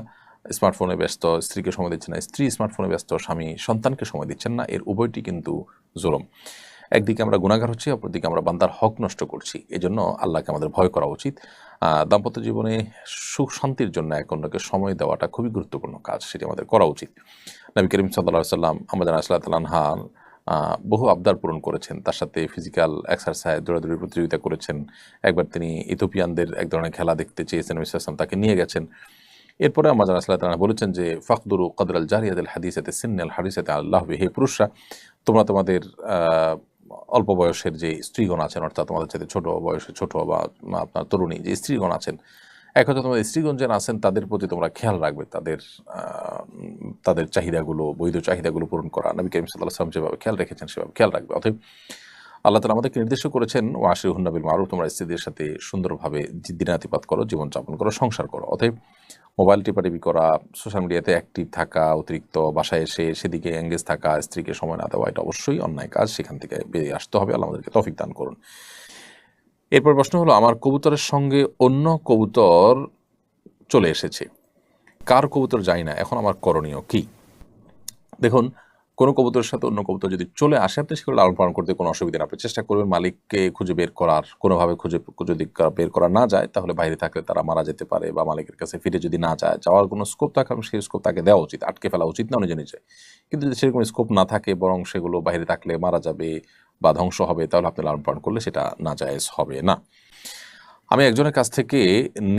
স্মার্টফোনে ব্যস্ত, স্ত্রীকে সময় দিচ্ছে না, স্ত্রী স্মার্টফোনে ব্যস্ত, স্বামী সন্তানকে সময় দিচ্ছেন না। এর উভয়টি কিন্তু জুলুম। একদিকে আমরা গুনাহগার হচ্ছি, অপরদিকে আমরা বান্দার হক নষ্ট করছি। এজন্য আল্লাহকে আমাদের ভয় করা উচিত। দাম্পত্য জীবনে সুখ শান্তির জন্য এক অন্যকে সময় দেওয়াটা খুবই গুরুত্বপূর্ণ কাজ, সেটি আমাদের করা উচিত। নবী করিম সাল্লাল্লাহু আলাইহি ওয়াসাল্লাম আমাদের রাসূলুল্লাহ তাআলা আনহার বহু আবদার পূরণ করেছেন। তার সাথে ফিজিক্যাল এক্সারসাইজ, দৌড়াদৌড়ির প্রতিযোগিতা করেছেন। একবার তিনি ইথিওপিয়ানদের এক ধরনের খেলা দেখতে চেয়েছেন, নবী সাল্লাল্লাহু আলাইহি ওয়াসাল্লাম তাকে নিয়ে গেছেন। এরপরে আমাদের রাসূলুল্লাহ তাআলা বলেছেন যে ফাকদুরু কদরাল জারিয়াতিল হাদিসাতি সিন্নাল হাদিসাতি আল্লাহ বিহি। হে পুরুষরা, তোমরা তোমাদের অল্প বয়সের যে স্ত্রীগণ আছেন, অর্থাৎ তোমাদের চাইতে ছোট বয়সে ছোট বা আপনার তরুণী যে স্ত্রীগণ আছেন, এক কথা তোমাদের স্ত্রীগণ যারা আছেন তাদের প্রতি তোমরা খেয়াল রাখবে, তাদের চাহিদাগুলো, বৈধ চাহিদাগুলো পূরণ করা। নবী করিম সাল্লাল্লাহু আলাইহি ওয়াসাল্লাম যেভাবে খেয়াল রেখেছেন সেভাবে খেয়াল রাখবে। অতএব আল্লাহ তাআলা আমাদেরকে নির্দেশ করেছেন ওয়াশিরুহুন্না বিল মারুফ, তোমরা স্ত্রীদের সাথে সুন্দরভাবে দিনাতিপাত করো, জীবনযাপন করো, সংসার করো। অতএব মোবাইল টিপাটিপি করা, সোশ্যাল মিডিয়াতে অ্যাক্টিভ থাকা, অতিরিক্ত বাসায় এসে সেদিকে এঙ্গেজ থাকা, স্ত্রীকে সময় না দেওয়া, এটা অবশ্যই অন্যায় কাজ। সেখান থেকে বেরিয়ে আসতে হবে। আল্লাহ আমাদেরকে তৌফিক দান করুন। এরপর প্রশ্ন হলো, আমার কবুতরের সঙ্গে অন্য কবুতর চলে এসেছে, কার কবুতর জানি না, এখন আমার করণীয় কি? দেখুন, কোনো কবুতরের সাথে অন্য কবুতর যদি চলে আসে, আপনি সেগুলো লালন পালন করতে কোনো অসুবিধা না। আপনি চেষ্টা করবেন মালিককে খুঁজে বের করার, কোনোভাবে যদি বের করা না যায় তাহলে বাইরে থাকলে তারা মারা যেতে পারে, বা মালিকের কাছে ফিরে যদি না যায়, যাওয়ার কোনো স্কোপ থাকে সেই স্কোপ তাকে দেওয়া উচিত, আটকে ফেলা উচিত না নিজে নিজে। কিন্তু যদি সেরকম স্কোপ না থাকে, বরং সেগুলো বাইরে থাকলে মারা যাবে বা ধ্বংস হবে, তাহলে আপনি লালন পালন করলে সেটা নাজায়েজ হবে না। আমি একজনের কাছ থেকে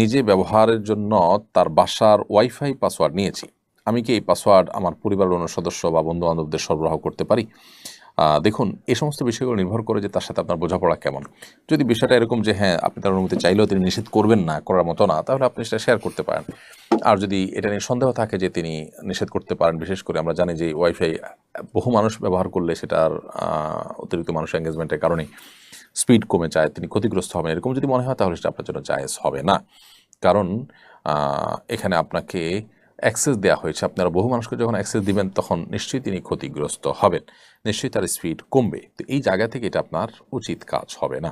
নিজে ব্যবহারের জন্য তার বাসার ওয়াইফাই পাসওয়ার্ড নিয়েছি। আমি কি এই পাসওয়ার্ড আমার পরিবারের অন্য সদস্য বা বন্ধুবান্ধবদের সরবরাহ করতে পারি? দেখুন, এই সমস্ত বিষয়গুলো নির্ভর করে যে তার সাথে আপনার বোঝাপড়া কেমন। যদি বিষয়টা এরকম যে হ্যাঁ, আপনি তার অনুমতি চাইলেও তিনি নিষেধ করবেন না, করার মতো না, তাহলে আপনি সেটা শেয়ার করতে পারেন। আর যদি এটা নিয়ে সন্দেহ থাকে যে তিনি নিষেধ করতে পারেন, বিশেষ করে আমরা জানি যে ওয়াইফাই বহু মানুষ ব্যবহার করলে সেটার অতিরিক্ত মানুষ এঙ্গেজমেন্টের কারণে স্পিড কমে যায়, তিনি ক্ষতিগ্রস্ত হবেন, এরকম যদি মনে হয় তাহলে সেটা আপনার জন্য জায়েজ হবে না। কারণ এখানে আপনাকে অ্যাক্সেস দেওয়া হয়েছে, আপনারা বহু মানুষকে যখন অ্যাক্সেস দিবেন তখন নিশ্চয়ই তিনি ক্ষতিগ্রস্ত হবেন, নিশ্চয়ই তার স্পিড কমবে। তো এই জায়গা থেকে এটা আপনার উচিত কাজ হবে না।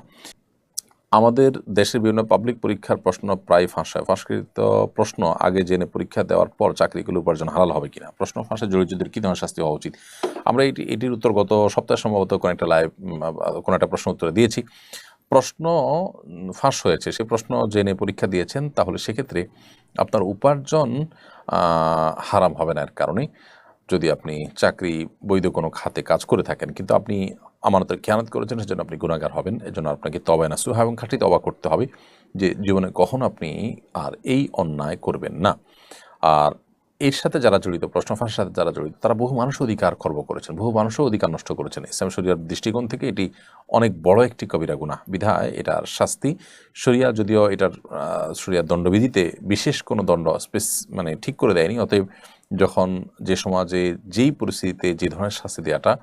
আমাদের দেশের বিভিন্ন পাবলিক পরীক্ষার প্রশ্ন প্রায় ফাঁস হয়। ফাঁসকৃত প্রশ্ন আগে জেনে পরীক্ষা দেওয়ার পর চাকরিগুলো উপার্জন হালাল হবে কিনা, প্রশ্ন ফাঁসে জড়িতদের কী ধরনের শাস্তি হওয়া উচিত? আমরা এটির উত্তর গত সপ্তাহে সম্ভবত কোনো একটা প্রশ্ন উত্তরে দিয়েছি। প্রশ্ন ফাঁস হয়েছে, সে প্রশ্ন জেনে পরীক্ষা দিয়েছেন, তাহলে সেক্ষেত্রে আপনার উপার্জন হারাম হবে না এর কারণে, যদি আপনি চাকরি বৈধ কোনো খাতে কাজ করে থাকেন। কিন্তু আপনি আমানতের খেয়ানত করেছেন, সেজন্য আপনি গুনাহগার হবেন। এজন্য আপনাকে তওবা নাসুহা এবং খাঁটি তওবা করতে হবে যে জীবনে কখনো আপনি আর এই অন্যায় করবেন না। আর এর সাথে যারা জড়িত, প্রশ্ন ফাঁসের সাথে যারা জড়িত, তারা বহু মানুষ অধিকার খর্ব করেছেন, বহু মানুষও অধিকার নষ্ট করেছেন। ইসলাম শরিয়ার দৃষ্টিকোণ থেকে এটি অনেক বড় একটি কবিরা গুনাহ, বিধায় এটার শাস্তি শরিয়া, যদিও এটার শরিয়ার দণ্ডবিধিতে বিশেষ কোনো দণ্ড মানে ঠিক করে দেয়নি। অতএব যখন যে সমাজে যেই পরিস্থিতিতে যে ধরনের শাস্তি দেওয়াটা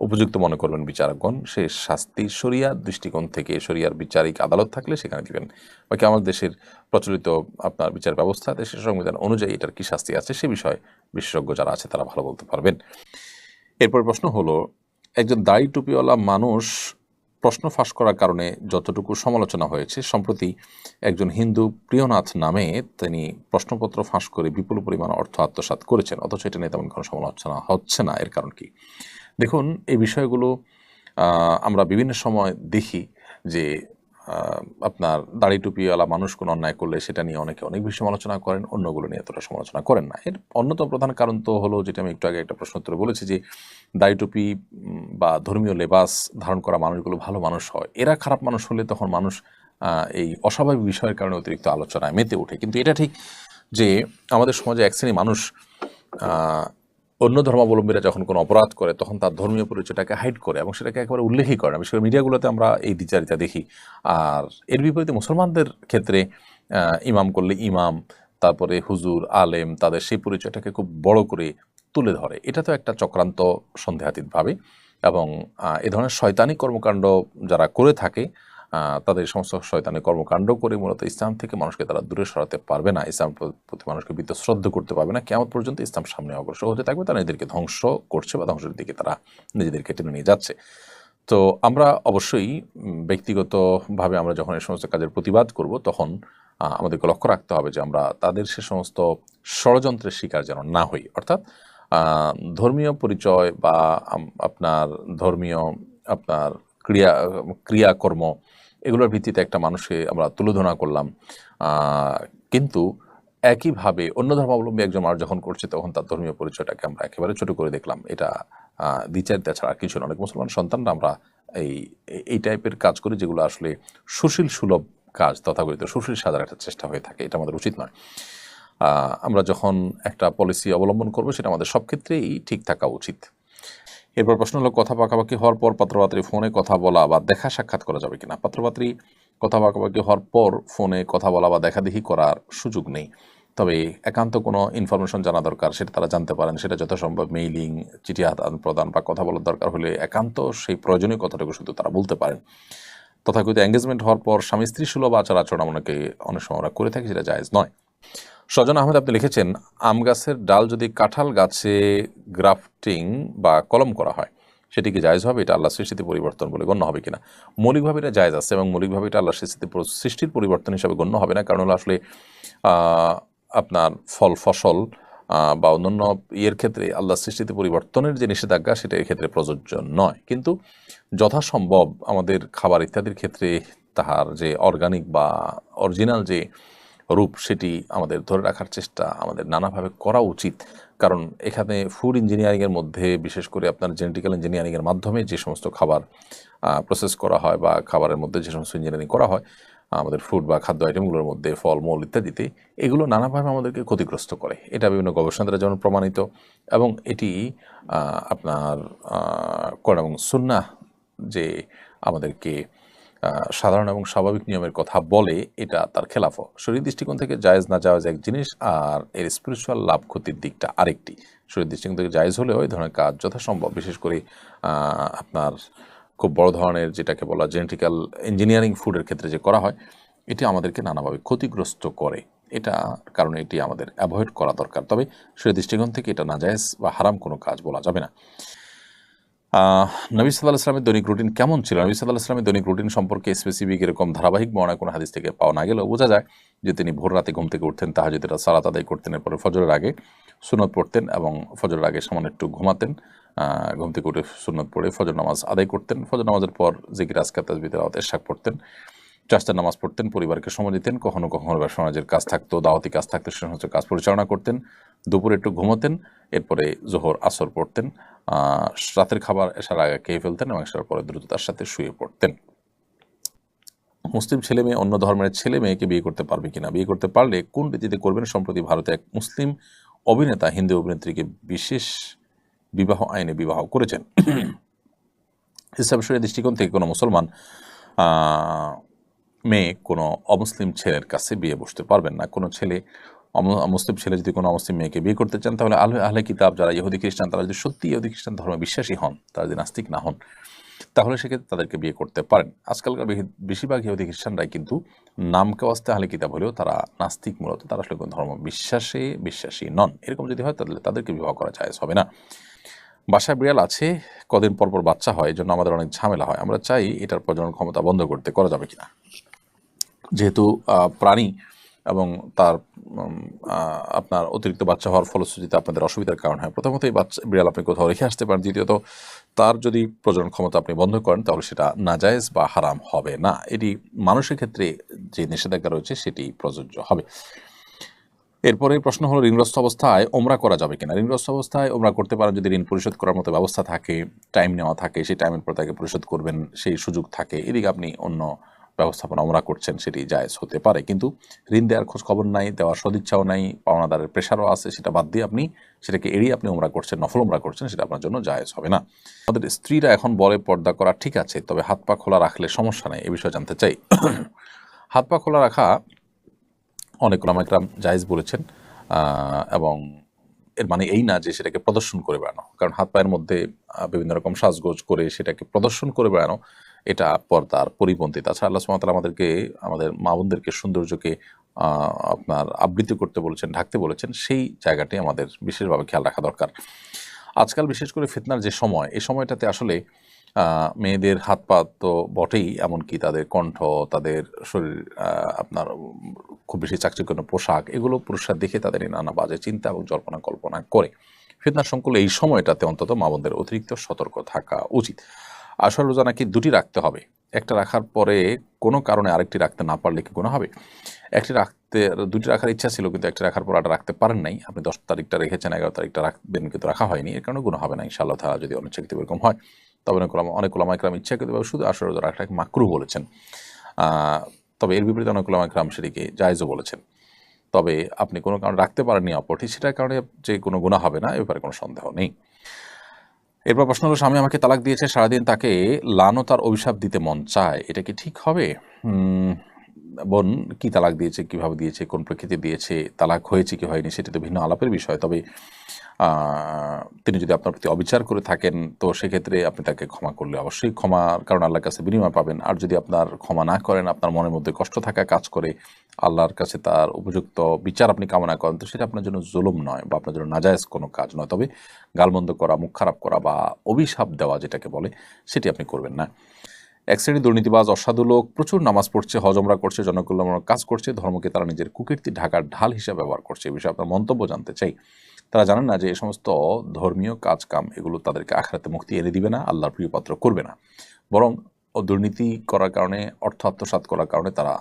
উপযুক্ত মনে করবেন বিচারকগণ, সে শাস্তি শরিয়ার দৃষ্টিকোণ থেকে, শরিয়ার বিচারিক আদালত থাকলে সেখানে দিবেন। বাকি আমাদের দেশের প্রচলিত আপনার বিচার ব্যবস্থা, দেশের সংবিধান অনুযায়ী এটার কী শাস্তি আছে সে বিষয়ে বিশেষজ্ঞ যারা আছে তারা ভালো বলতে পারবেন। এরপর প্রশ্ন হলো, একজন দাড়ি টুপিওয়ালা মানুষ প্রশ্ন ফাঁস করার কারণে যতটুকু সমালোচনা হয়েছে, সম্প্রতি একজন হিন্দু প্রিয়নাথ নামে তিনি প্রশ্নপত্র ফাঁস করে বিপুল পরিমাণ অর্থ আত্মসাৎ করেছেন, অথচ এটা নিয়ে তেমন কোনো সমালোচনা হচ্ছে না। এর কারণ কি? দেখুন, এই বিষয়গুলো আমরা বিভিন্ন সময় দেখি যে আপনার দাড়ি টুপিওয়ালা মানুষ কোনো অন্যায় করলে সেটা নিয়ে অনেকে অনেক বেশি সমালোচনা করেন, অন্যগুলো নিয়ে এতটা সমালোচনা করেন না। এর অন্যতম প্রধান কারণ তো হলো, যেটা আমি একটু আগে একটা প্রশ্ন উত্তরে বলেছি, যে দাড়ি টুপি বা ধর্মীয় লেবাস ধারণ করা মানুষগুলো ভালো মানুষ হয়, এরা খারাপ মানুষ হলে তখন মানুষ এই অস্বাভাবিক বিষয়ের কারণে অতিরিক্ত আলোচনায় মেতে ওঠে। কিন্তু এটা ঠিক যে আমাদের সমাজে এক শ্রেণী মানুষ অন্য ধর্মাবলম্বীরা যখন কোনো অপরাধ করে তখন তার ধর্মীয় পরিচয়টাকে হাইড করে এবং সেটাকে একেবারে উল্লেখই করে না। বিশেষ করে মিডিয়াগুলোতে আমরা এই দ্বিচারিতা দেখি। আর এর বিপরীতে মুসলমানদের ক্ষেত্রে ইমাম করলে ইমাম, তারপরে হুজুর, আলেম, তাদের সেই পরিচয়টাকে খুব বড় করে তুলে ধরে। এটা তো একটা চক্রান্ত সন্দেহাতীতভাবে। এবং এ ধরনের শয়তানি কর্মকাণ্ড যারা করে থাকে তাদের সমস্ত শয়তানি কর্মকাণ্ড করে মূলত ইসলাম থেকে মানুষকে তারা দূরে সরাতে পারবে না, ইসলাম প্রতি মানুষকে বিতশ্রদ্ধ করতে পারবে না। কিয়ামত পর্যন্ত ইসলাম সামনে অগ্রসর হতে থাকবে, তারা নিজেদেরকে ধ্বংস করছে বা ধ্বংসের দিকে তারা নিজেদেরকে টেনে নিয়ে যাচ্ছে। তো আমরা অবশ্যই ব্যক্তিগতভাবে আমরা যখন এই সমস্ত কাজের প্রতিবাদ করব তখন আমাদেরকে লক্ষ্য রাখতে হবে যে আমরা তাদের সে সমস্ত ষড়যন্ত্রের শিকার যেন না হই। অর্থাৎ ধর্মীয় পরিচয় বা আপনার ধর্মীয় আপনার ক্রিয়াকর্ম এগুলোর ভিত্তিতে একটা মানুষকে আমরা তুলোধনা করলাম, কিন্তু একইভাবে অন্য ধর্মাবলম্বী একজন মানুষ যখন করছে তখন তার ধর্মীয় পরিচয়টাকে আমরা একেবারে ছোট করে দেখলাম। এটা দ্বিচারিতা ছাড়া কিছু না। অনেক মুসলমান সন্তানরা আমরা এই টাইপের কাজ করি যেগুলো আসলে সুশীল সুলভ কাজ, তথাকথিত সুশীল সাজার একটা চেষ্টা হয়ে থাকে। এটা আমাদের উচিত নয়। আমরা যখন একটা পলিসি অবলম্বন করবো সেটা আমাদের সব ক্ষেত্রেই ঠিক থাকা উচিত। এরপর প্রশ্ন হলো, কথা পাকাপাকি হওয়ার পর পাত্রপাত্রী ফোনে কথা বলা বা দেখা সাক্ষাৎ করা যাবে কিনা? পাত্রপাত্রী কথা পাকাপাকি হওয়ার পর ফোনে কথা বলা বা দেখাদেখি করার সুযোগ নেই। তবে একান্ত কোনো ইনফরমেশন জানা দরকার, সেটা তারা জানতে পারেন। সেটা যথাসম্ভব মেইলিং, চিঠি আদান প্রদান বা কথা বলার দরকার হলে একান্ত সেই প্রয়োজনীয় কথাটুকু শুধু তারা বলতে পারেন। তথাকথিত এঙ্গেজমেন্ট হওয়ার পর স্বামী স্ত্রী সুলভ আচার আচরণ অনেক সময় আমরা করে থাকি, সেটা জায়েজ নয়। সজন আহমেদ আপনি লিখেছেন, আম গাছের ডাল যদি কাঁঠাল গাছে গ্রাফটিং বা কলম করা হয় সেটি কি জায়েজ হবে? এটা আল্লাহ সৃষ্টিতে পরিবর্তন বলে গণ্য হবে কিনা? মৌলিকভাবে এটা জায়েজ আছে এবং মৌলিকভাবে এটা আল্লাহ সৃষ্টির পরিবর্তন হিসাবে গণ্য হবে না। কারণ হলো আসলে আপনার ফল ফসল বা অন্যান্য ইয়ের ক্ষেত্রে আল্লাহ সৃষ্টিতে পরিবর্তনের যে নিষেধাজ্ঞা সেটা এক্ষেত্রে প্রযোজ্য নয়। কিন্তু যথাসম্ভব আমাদের খাবার ইত্যাদির ক্ষেত্রে তাহার যে অর্গানিক বা অরিজিনাল যে রূপ সেটি আমাদের ধরে রাখার চেষ্টা আমাদের নানাভাবে করা উচিত। কারণ এখানে ফুড ইঞ্জিনিয়ারিংয়ের মধ্যে বিশেষ করে আপনার জেনেটিক্যাল ইঞ্জিনিয়ারিংয়ের মাধ্যমে যে সমস্ত খাবার প্রসেস করা হয় বা খাবারের মধ্যে যে সমস্ত ইঞ্জিনিয়ারিং করা হয় আমাদের ফুড বা খাদ্য আইটেমগুলোর মধ্যে ফলমূল ইত্যাদিতে, এগুলো নানাভাবে আমাদেরকে ক্ষতিগ্রস্ত করে। এটা বিভিন্ন গবেষণা দ্বারা যেমন প্রমাণিত এবং এটি আপনার কোরআন এবং সুন্নাহ যে আমাদেরকে সাধারণ এবং স্বাভাবিক নিয়মের কথা বলে এটা তার খেলাফও। শরীর দৃষ্টিকোণ থেকে জায়েজ না জায়েজ এক জিনিস, আর এর স্পিরিচুয়াল লাভ ক্ষতির দিকটা আরেকটি। শরীর দৃষ্টিকোণ থেকে জায়েজ হলেও এই ধরনের কাজ যথাসম্ভব, বিশেষ করে আপনার খুব বড় ধরনের যেটাকে বলা জেনেটিক্যাল ইঞ্জিনিয়ারিং ফুডের ক্ষেত্রে যে করা হয়, এটি আমাদেরকে নানাভাবে ক্ষতিগ্রস্ত করে। এটা কারণে এটি আমাদের অ্যাভয়েড করা দরকার। তবে শরীর দৃষ্টিকোণ থেকে এটা নাজায়েজ বা হারাম কোনো কাজ বলা যাবে না। নবী সাল্লাল্লাহু আলাইহি ওয়াসাল্লামের দৈনিক রুটিন কেমন ছিল? নবী সাল্লাল্লাহু আলাইহি ওয়াসাল্লামের দৈনিক রুটিন সম্পর্কে স্পেসিফিক এরকম ধারাবাহিক বর্ণনা কোনো হাদিস থেকে পাওয়া না গেলেও বোঝা যায় যে তিনি ভোর রাতে ঘুম থেকে উঠতেন, তাহাজ্জুদের সালাত আদায় করতেন, এরপরে ফজরের আগে সুন্নত পড়তেন এবং ফজরের আগে সামান্য একটু ঘুমাতেন। ঘুম থেকে উঠে সুন্নত পড়ে ফজর নামাজ আদায় করতেন। ফজর নামাজের পর জিকির আজকার তাসবিহ তেলাওয়াত ইরশাদ পড়তেন, চারটার নামাজ পড়তেন, পরিবারকে সময় দিতেন। কখনো কখনো সমাজের কাজ থাকতো, দাওয়াতি কাজ থাকতো, সে সমস্ত কাজ পরিচালনা করতেন। দুপুরে একটু ঘুমোতেন, এরপরে জোহর আসর পড়তেন, রাতের খাবার এসার আগে খেয়ে ফেলতেন এবং এসার পরে দ্রুত তার সাথে শুয়ে পড়তেন। মুসলিম ছেলে মেয়ে অন্য ধর্মের ছেলে মেয়েকে বিয়ে করতে পারবে কিনা? বিয়ে করতে পারলে কোন রীতিতে করবেন? সম্প্রতি ভারতে এক মুসলিম অভিনেতা হিন্দু অভিনেত্রীকে বিশেষ বিবাহ আইনে বিবাহ করেছেন। ইসলাম শরীয়তের দৃষ্টিকোণ থেকে কোনো মুসলমান মেয়ে কোনো অমুসলিম ছেলের কাছে বিয়ে বসতে পারবেন না। কোনো ছেলে মুসলিম ছেলে যদি কোনো অমুসলিম মেয়েকে বিয়ে করতে চান তাহলে আহলে কিতাব যারা ইহুদি খ্রিস্টান, তারা যদি সত্যি ইহুদি খ্রিস্টান ধর্মে বিশ্বাসী হন, তারা যদি নাস্তিক না হন, তাহলে সেক্ষেত্রে তাদেরকে বিয়ে করতে পারেন। আজকালকার বেশিরভাগ ইহুদি খ্রিস্টানরাই কিন্তু নামকে আস্তে আহলে কিতাব হলেও তারা নাস্তিক, মূলত তারা আসলে কোনো ধর্ম বিশ্বাসী নন। এরকম যদি হয় তাহলে তাদেরকে বিবাহ করা জায়েজ হবে না। বাসায় বিড়াল আছে, কদিন পরপর বাচ্চা হয়, এই জন্য আমাদের অনেক ঝামেলা হয়। আমরা চাই এটার প্রজনন ক্ষমতা বন্ধ করতে, করা যাবে কিনা? যেহেতু প্রাণী এবং তার আপনার অতিরিক্ত বাচ্চা হওয়ার ফলশ্রুতিতে আপনাদের অসুবিধার কারণ হয়। প্রথমত এই বিড়াল আপনি কোথাও রেখে আসতে পারেন। দ্বিতীয়ত তার যদি প্রজনন ক্ষমতা আপনি বন্ধ করেন তাহলে সেটা নাজায়েজ বা হারাম হবে না। এটি মানুষের ক্ষেত্রে যে নিষেধাজ্ঞা রয়েছে সেটি প্রযোজ্য হবে। এরপরে প্রশ্ন হলো, ঋণগ্রস্ত অবস্থায় ওমরা করা যাবে কিনা? ঋণগ্রস্ত অবস্থায় ওমরা করতে পারেন যদি ঋণ পরিশোধ করার মতো ব্যবস্থা থাকে, টাইম নেওয়া থাকে, সেই টাইমের পর তাকে পরিশোধ করবেন সেই সুযোগ থাকে। এদিকে আপনি অন্য ব্যবস্থাপনা ওমরা করছেন সেটি জায়েজ হতে পারে, কিন্তু ঋণ দেওয়ার খোঁজ খবর নাই, দেওয়ার সদিচ্ছাও নাই, পাওনাদারের প্রেশারও আছে, সেটা বাদ দিয়ে আপনি সেটাকে এড়িয়ে আপনি ওমরা করছেন, নফল ওমরা করছেন, সেটা আপনার জন্য জায়েজ হবে না। আমাদের স্ত্রীরা এখন বলে পর্দা করা ঠিক আছে, তবে হাত পা খোলা রাখলে সমস্যা নেই, এ বিষয়ে জানতে চাই। হাত পা খোলা রাখা অনেক ওলামা ইকরাম জায়েজ বলেছেন, এবং এর মানে এই না যে সেটাকে প্রদর্শন করে বেড়ানো, কারণ হাত পায়ের মধ্যে বিভিন্ন রকম সাজগোজ করে সেটাকে প্রদর্শন করে বেড়ানো এটা পর্দার পরিপন্থী। তাছাড়া আল্লাহ সুবহানাহু ওয়া তাআলা আমাদেরকে, আমাদের মা বোনদেরকে সৌন্দর্যকে আপনার আবৃত্তি করতে বলেছেন, ঢাকতে বলেছেন, সেই জায়গাটি আমাদের বিশেষভাবে খেয়াল রাখা দরকার। আজকাল বিশেষ করে ফিতনার যে সময়, এই সময়টাতে আসলে মেয়েদের হাত পা তো বটেই, এমনকি তাদের কণ্ঠ, তাদের শরীর, আপনার খুব বেশি চাকচিক্যপূর্ণ পোশাক, এগুলো পুরুষরা দেখে তাদের এই নানা বাজে চিন্তা এবং জল্পনা কল্পনা করে। ফিতনার সংকুল এই সময়টাতে অন্তত মা বোনদের অতিরিক্ত সতর্ক থাকা উচিত। আশার রোজা নাকি দুটি রাখতে হবে, একটা রাখার পরে কোনো কারণে আরেকটি রাখতে না পারলে কি গুনাহ হবে? দুটি রাখার ইচ্ছা ছিল, কিন্তু একটি রাখার পর আটা রাখতে পারেন নাই, আপনি 10 তারিখটা রেখেছেন, 11 তারিখটা রাখবেন, কিন্তু রাখা হয়নি, এর কারণে গুনাহ হবে না ইনশাআল্লাহ তাআলা, যদি অনিচ্ছাকৃত এরকম হয়। তবে অনেক ওলামা ইকরাম ইচ্ছাকৃতভাবে শুধু আশার রোজা রাখাটাকে মাকরুহ বলেছেন। তবে এর বিপরীতে অনেক ওলামা ইকরাম সেটিকে জায়েজও বলেছেন। তবে আপনি কোনো কারণে রাখতে পারেননি অপরটি, সেটার কারণে যে কোনো গুনাহ হবে না, এ ব্যাপারে কোনো সন্দেহ নেই। এরপর প্রশ্ন হলো, স্বামী আমাকে তালাক দিয়েছে, সারাদিন তাকে লানত আর অভিশাপ দিতে মন চায়, এটা কি ঠিক হবে? বোন কি তালাক দিয়েছে, কিভাবে দিয়েছে, কোন প্রেক্ষিতে দিয়েছে, তালাক হয়েছে কি হয়নি, সেটা তো ভিন্ন আলাপের বিষয়। তবে তিনি যদি আপনার প্রতি অবিচার করে থাকেন, তো সেক্ষেত্রে আপনি তাকে ক্ষমা করলে অবশ্যই ক্ষমার কারণ আল্লাহর কাছে বিনিময় পাবেন। আর যদি আপনার ক্ষমা না করেন, আপনার মনের মধ্যে কষ্ট থাকা কাজ করে, আল্লাহর কাছে তার উপযুক্ত বিচার আপনি কামনা করেন, তো সেটা আপনার জন্য জুলুম নয় বা আপনার জন্য নাজায়েজ কোনো কাজ নয়। তবে গালমন্দ করা, মুখ খারাপ করা বা অভিশাপ দেওয়া যেটাকে বলে, সেটি আপনি করবেন না। এক শ্রেণীর দুর্নীতিবাজ অসাধু লোক প্রচুর নামাজ পড়ছে, হজ ওমরা করছে, জনকল্যাণমূলক কাজ করছে, ধর্মকে তারা নিজের কুকীর্তি ঢাকার ঢাল হিসেবে ব্যবহার করছে। এই বিষয়ে আপনার মন্তব্য জানতে চাই। তারা জানেন না যে এই সমস্ত ধর্মীয় কাজ কাম এগুলো তাদেরকে আখিরাতে মুক্তি এনে দিবে না, আল্লাহর প্রিয়পাত্র করবে না, বরং দুর্নীতি করার কারণে, অর্থ আত্মসাৎ করার কারণে তারা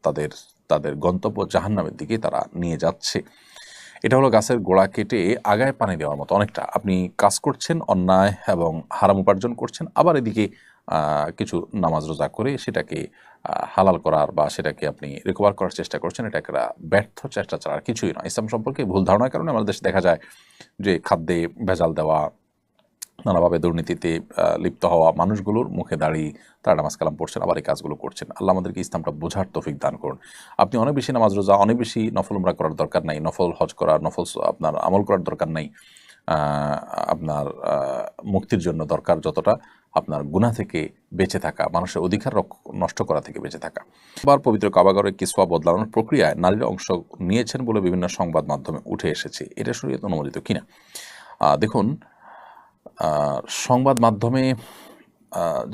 তাদের তাদের গন্তব্য জাহান্নামের দিকে তারা নিয়ে যাচ্ছে। এটা হলো গাছের গোড়া কেটে আগায় পানি দেওয়ার মতো অনেকটা। আপনি কাজ করছেন অন্যায় এবং হারাম উপার্জন করছেন, আবার এদিকে কিছু নামাজ রোজা করে সেটাকে হালাল করার বা সেটাকে আপনি রিকভার করার চেষ্টা করছেন। এটা একটা ব্যর্থ চেষ্টা ছাড়া আর কিছুই নয়। ইসলাম সম্পর্কে ভুল ধারণার কারণে আমাদের দেশে দেখা যায় যে খাদ্যে ভেজাল দেওয়া, নানাভাবে দুর্নীতিতে লিপ্ত হওয়া মানুষগুলোর মুখে দাঁড়িয়ে তারা নামাজ কালাম পড়ছেন, আবার এই কাজগুলো করছেন। আল্লাহ আমাদেরকে ইসলামটা বোঝার তৌফিক দান করুন। আপনি অনেক বেশি নামাজ রোজা, অনেক বেশি নফল উমরা করার দরকার নাই, নফল হজ করার, নফল আপনার আমল করার দরকার নাই। আপনার মুক্তির জন্য দরকার যতটা আপনার গুনাহ থেকে বেঁচে থাকা, মানুষের অধিকার নষ্ট করা থেকে বেঁচে থাকা। আবার পবিত্র কাবাগরে কিসওয়া বদলানোর প্রক্রিয়ায় নারীরা অংশ নিয়েছেন বলে বিভিন্ন সংবাদ মাধ্যমে উঠে এসেছে, এটা শরীয়ত অনুমোদিত কিনা? দেখুন, সংবাদ মাধ্যমে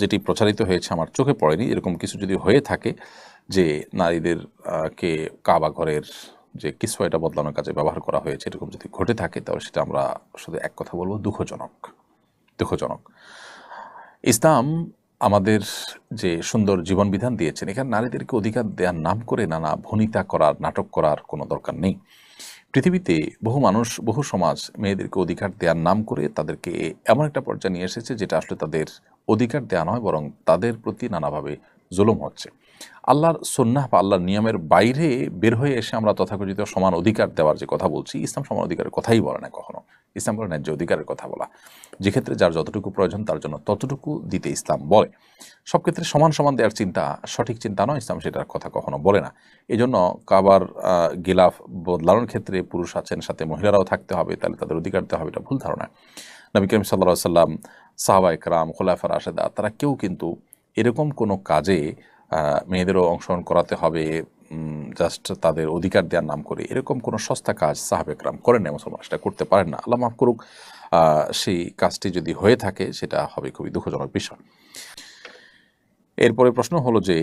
যেটি প্রচারিত হয়েছে আমার চোখে পড়েনি। এরকম কিছু যদি হয়ে থাকে যে নারীদের কে কাবা ঘরের যে কিসওয়া এটা বদলানোর কাজে ব্যবহার করা হয়েছে, এরকম যদি ঘটে থাকে, তাহলে সেটা আমরা শুধু এক কথা বলবো, দুঃখজনক। ইসলাম আমাদের যে সুন্দর জীবন বিধান দিয়েছেন, এখানে নারীদেরকে অধিকার দেওয়ার নাম করে নানা ভনিতা করার, নাটক করার কোনো দরকার নেই। পৃথিবীতে বহু মানুষ, বহু সমাজ মেয়েদেরকে অধিকার দেওয়ার নাম করে তাদেরকে এমন একটা পর্যায়ে নিয়ে এসেছে যেটা আসলে তাদের অধিকার দেওয়া নয়, বরং তাদের প্রতি নানাভাবে জুলুম হচ্ছে। আল্লাহর সুন্নাহ বা আল্লাহর নিয়মের বাইরে বের হয়ে এসে আমরা তথাকথিত সমান অধিকার দেওয়ার যে কথা বলছি, ইসলাম সমান অধিকারের কথাই বলে না কখনো। ইসলাম বলে ন্যায্য অধিকারের কথা বলা, যেক্ষেত্রে যার যতটুকু প্রয়োজন তার জন্য ততটুকু দিতে ইসলাম বলে। সব ক্ষেত্রে সমান সমান দেওয়ার চিন্তা সঠিক চিন্তা নয়, ইসলাম সেটার কথা কখনো বলে না। এই জন্য কাবার গিলাফ বদলানোর ক্ষেত্রে পুরুষ আছেন, সাথে মহিলারাও থাকতে হবে, তাহলে তাদের অধিকার দেওয়া হবে, এটা ভুল ধারণা। নবী করিম সাল্লাল্লাহু আলাইহি সাল্লাম, সাহাবা ইকরাম, খুলাফা রাশেদা, তারা কেউ কিন্তু এরকম কোনো কাজে মেয়েদেরও অংশগ্রহণ করাতে হবে জাস্ট তাদের অধিকার দেওয়ার নাম করে, এরকম কোনো সস্তা কাজ সাহাবা ইকরাম করেন না, মুসলমান সেটা করতে পারেন না। আল্লাহ মাফ করুক, সেই কাজটি যদি হয়ে থাকে সেটা হবে খুবই দুঃখজনক বিষয়। এরপরে প্রশ্ন হলো যে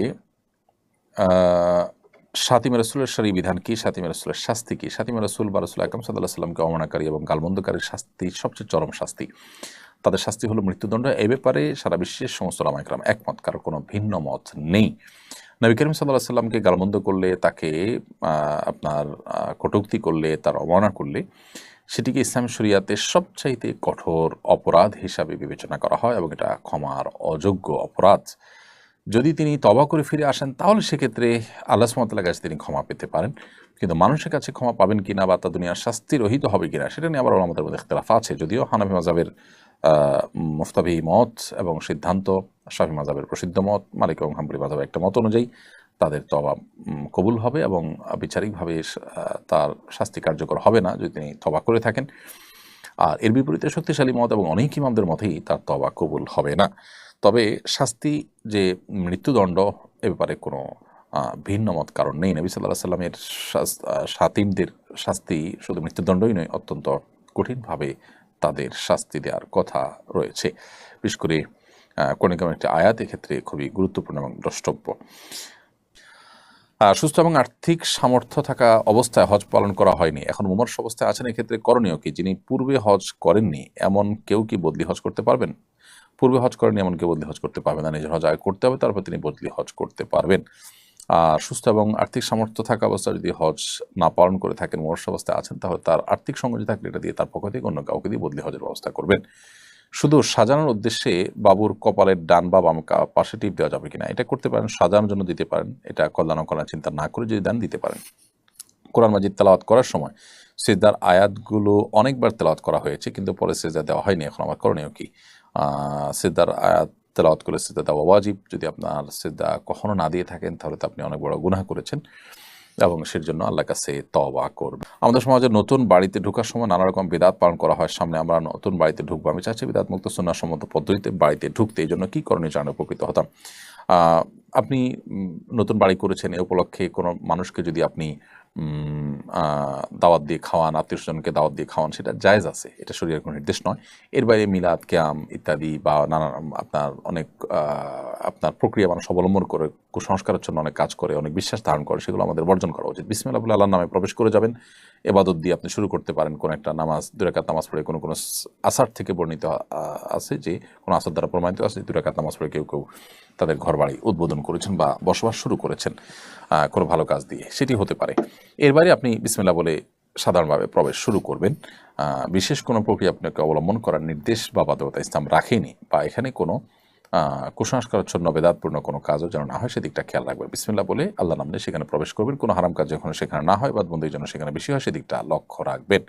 শাতিমে রাসূলের শরঈ বিধান কি, শাতিমে রাসূলের শাস্তি কি? শাতিমে রাসূল বা রাসূল আকরাম সাল্লাল্লাহু আলাইহি ওয়াসাল্লামকে অবমাননাকারী এবং গালমন্দকারীর শাস্তি সবচেয়ে চরম শাস্তি। তাদের শাস্তি হলো মৃত্যুদণ্ড। এই ব্যাপারে সারা বিশ্বের সমস্ত উলামা ইকরাম একমত, কারো কোনো ভিন্ন মত নেই। নবী করিম সাল্লাল্লাহু আলাইহি ওয়াসাল্লামকে গালমন্দ করলে, তাকে আপনার কটূক্তি করলে, তার অবমাননা করলে, সেটিকে ইসলামী শরিয়াতে সবচাইতে কঠোর অপরাধ হিসাবে বিবেচনা করা হয় এবং এটা ক্ষমার অযোগ্য অপরাধ। যদি তিনি তওবা করে ফিরে আসেন তাহলে সেক্ষেত্রে আল্লাহ সুবহানাহু ওয়া তাআলার কাছে তিনি ক্ষমা পেতে পারেন। কিন্তু মানুষের কাছে ক্ষমা পাবেন কিনা বা তা দুনিয়ার শাস্তি রহিত হবে কিনা সেটা নিয়ে আবার আমাদের মধ্যে ইখতিলাফ আছে। যদিও হানাফি মাযহাবের মুফতাবি মত এবং সিদ্ধান্ত, শাফিঈ মাযহাবের প্রসিদ্ধ মত, মালিক এবং হাম্বলী মাযহাবের একটা মত অনুযায়ী তাদের তওবা কবুল হবে এবং বিচারিকভাবে তার শাস্তি কার্যকর হবে না যদি তিনি তওবা করে থাকেন। আর এর বিপরীতে শক্তিশালী মত এবং অনেক ইমামদের মতেই তার তওবা কবুল হবে না। তবে শাস্তি যে মৃত্যুদণ্ড এ ব্যাপারে কোনো ভিন্ন মত কারণ নেই। নবী সাল্লাল্লাহু আলাইহি সাল্লামের শাতিমদের শাস্তি শুধু মৃত্যুদণ্ডই নয়, অত্যন্ত কঠিনভাবে তাদের শাস্তি দেওয়ার কথা রয়েছে। বিশেষ করে কোন একটি আয়াত এক্ষেত্রে খুবই গুরুত্বপূর্ণ এবং দ্রষ্টব্য। সুস্থ এবং আর্থিক সামর্থ্য থাকা অবস্থায় হজ পালন করা হয়নি, এখন মুমূর্ষ অবস্থায় আছেন, এক্ষেত্রে করণীয় কি? যিনি পূর্বে হজ করেননি এমন কেউ কি বদলি হজ করতে পারবেন? পূর্বে হজ করেননি এমন কেউ বদলি হজ করতে পারবেন না, নিজের হজ আগে করতে হবে, তারপর তিনি বদলি হজ করতে পারবেন। সুস্থ এবং আর্থিক সামর্থ্য থাকা অবস্থায় যদি হজ না পালন করে থাকেন, মুমূর্ষ অবস্থায় আছেন, তাহলে তার আর্থিক সংগতি থাকলে এটা দিয়ে তার পক্ষ থেকে অন্য কাউকে দিয়ে বদলি হজের ব্যবস্থা করবেন। শুধু সাজানোর উদ্দেশ্যে বাবুর কপালের ডান বা বাম পাশে টিপ দেওয়া যাবে কিনা? এটা করতে পারেন, সাজানোর জন্য দিতে পারেন, এটা কল্যাণ অকল্যাণ চিন্তা না করে যদি দেন দিতে পারেন। কোরআন মাজিদ তেলাওয়াত করার সময় সিজদার আয়াতগুলো অনেকবার তেলাওয়াত করা হয়েছে, কিন্তু পরে সিজদা দেওয়া হয়নি, এখন আমার করণীয় কি? সিজদার আয়াত তেলাওয়াত করে সিজদা দেওয়া ওয়াজিব। যদি আপনার সিজদা কখনো না দিয়ে থাকেন তাহলে তো আপনি অনেক বড় গুনাহ করেছেন এবং সের জন্য আল্লাহর কাছে তওবা করবেন। আমাদের সমাজে নতুন বাড়িতে ঢোকার সময় নানা রকম বিদআত পালন করা হয়। সামনে আমরা নতুন বাড়িতে ঢুকবো, আমি চাচ্ছি বিদআত মুক্ত সুন্নাহসম্মত পদ্ধতিতে বাড়িতে ঢুকতে। এই জন্য কী করণীয় জানলে উপকৃত হতাম। আপনি নতুন বাড়ি করেছেন, এ উপলক্ষে কোনো মানুষকে যদি আপনি দাওয়াত দিয়ে খাওয়ান, আত্মীয়স্বজনকে দাওয়াত দিয়ে খাওয়ান, সেটা জায়েজ আছে, এটা শরীয়তের কোনো নির্দেশ নয়। এর বাইরে মিলাদ, কিয়াম ইত্যাদি বা নানা আপনার অনেক আপনার প্রক্রিয়া মানুষ অবলম্বন করে কুসংস্কারের জন্য অনেক কাজ করে, অনেক বিশ্বাস ধারণ করে, সেগুলো আমাদের বর্জন করা উচিত। বিসমিল্লাহ বলে আল্লাহর নামে প্রবেশ করে যাবেন, এবাদত দিয়ে আপনি শুরু করতে পারেন। কোনো একটা নামাজ, 2 রাকাত নামাজ পড়ে, কোনো আসার থেকে বর্ণিত আছে যে কোনো আসর দ্বারা প্রমাণিত আছে 2 রাকাত নামাজ পড়ে কেউ কেউ তাদের ঘর বাড়ি উদ্বোধন করেছেন বা বসবাস শুরু করেছেন কোনো ভালো কাজ দিয়ে, সেটি হতে পারে। এর বাইরে আপনি বিসমিল্লাহ বলে সাধারণভাবে প্রবেশ শুরু করবেন। বিশেষ কোনো প্রক্রিয়া আপনাকে অবলম্বন করার নির্দেশ বা বাধ্যবাধকতা ইসলাম রাখেনি, বা এখানে কোনো কুসংস্কারাচ্ছন্ন বেদাতপূর্ণ কোনো কাজও যেন না হয় সেদিকটা খেয়াল রাখবেন। বিসমিল্লাহ বলে আল্লাহ নাম নিয়ে সেখানে প্রবেশ করবেন। কোনো হারাম কাজ যখন সেখানে না হয় বা বন্ধুর জন্য সেখানে বেশি হয় সেদিকটা লক্ষ্য রাখবেন।